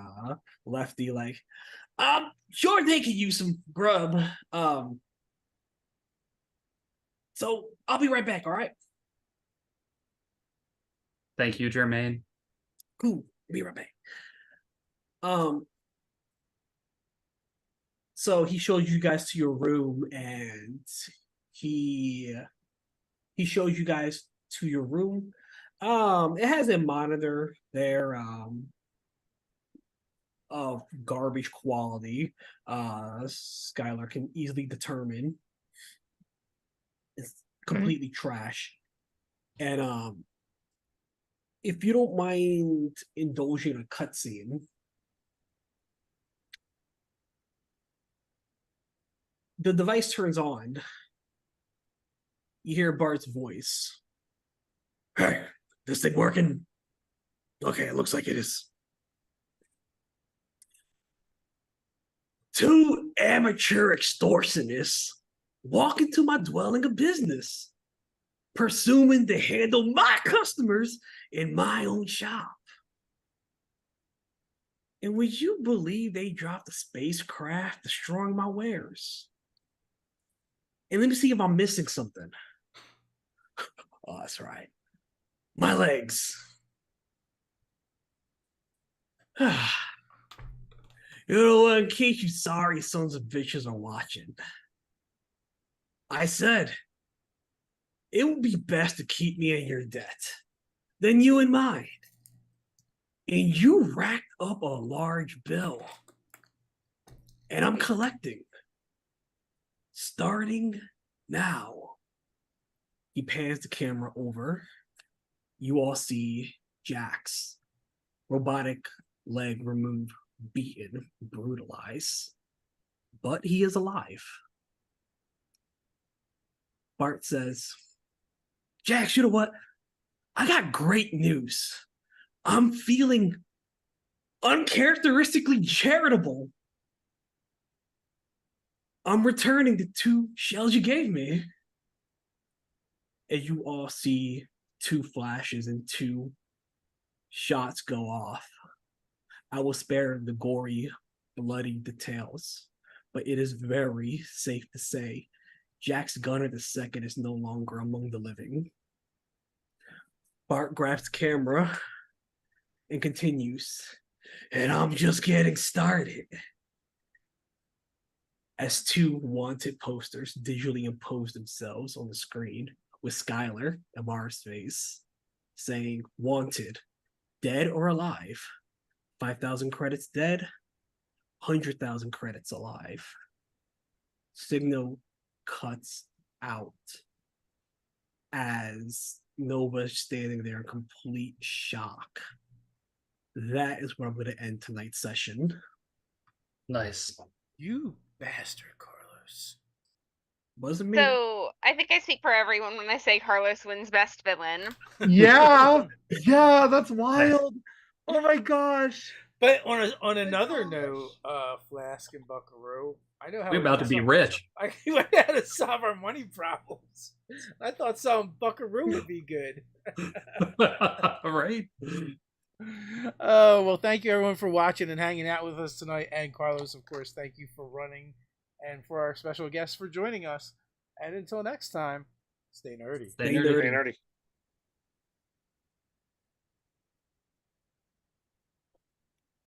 Lefty, like, sure they could use some grub. So I'll be right back, all right? Thank you, Jermaine. Cool. Be right back. So he shows you guys to your room, and he shows you guys to your room. It has a monitor there, of garbage quality. Skylar can easily determine it's completely trash. And if you don't mind indulging a cutscene, the device turns on. You hear Bart's voice. Hey, this thing working? Okay, it looks like it is. 2 amateur extortionists walk into my dwelling of business, presuming to handle my customers in my own shop. And would you believe they dropped a spacecraft destroying my wares? And let me see if I'm missing something. Oh, that's right. My legs. You know what? In case you sorry sons of bitches are watching, I said it would be best to keep me in your debt than you in mine. And you racked up a large bill. And I'm collecting. Starting now. He pans the camera over. You all see Jack's robotic leg removed, beaten, brutalized. But he is alive. Bart says, Jax, you know what? I got great news. I'm feeling uncharacteristically charitable. I'm returning the 2 shells you gave me. And you all see 2 flashes and 2 shots go off. I will spare the gory, bloody details, but it is very safe to say Jax Gunner II is no longer among the living. Bart grabs the camera and continues, and I'm just getting started. As 2 wanted posters digitally impose themselves on the screen with Skylar, Amar's face, saying, wanted, dead or alive, 5,000 credits dead, 100,000 credits alive. Signal cuts out as Nova's standing there in complete shock. That is where I'm going to end tonight's session. Nice. You bastard, Carlos. Wasn't me. So I think I speak for everyone when I say Carlos wins best villain. Yeah, yeah, that's wild. Oh my gosh. But on another note, Flask and Buckaroo, I know how We're about to be rich. I know how to solve our money problems. I thought selling Buckaroo would be good. Right? Oh, well, thank you everyone for watching and hanging out with us tonight. And Carlos, of course, thank you for running and for our special guests for joining us. And until next time, stay nerdy. Stay nerdy. Nerdy.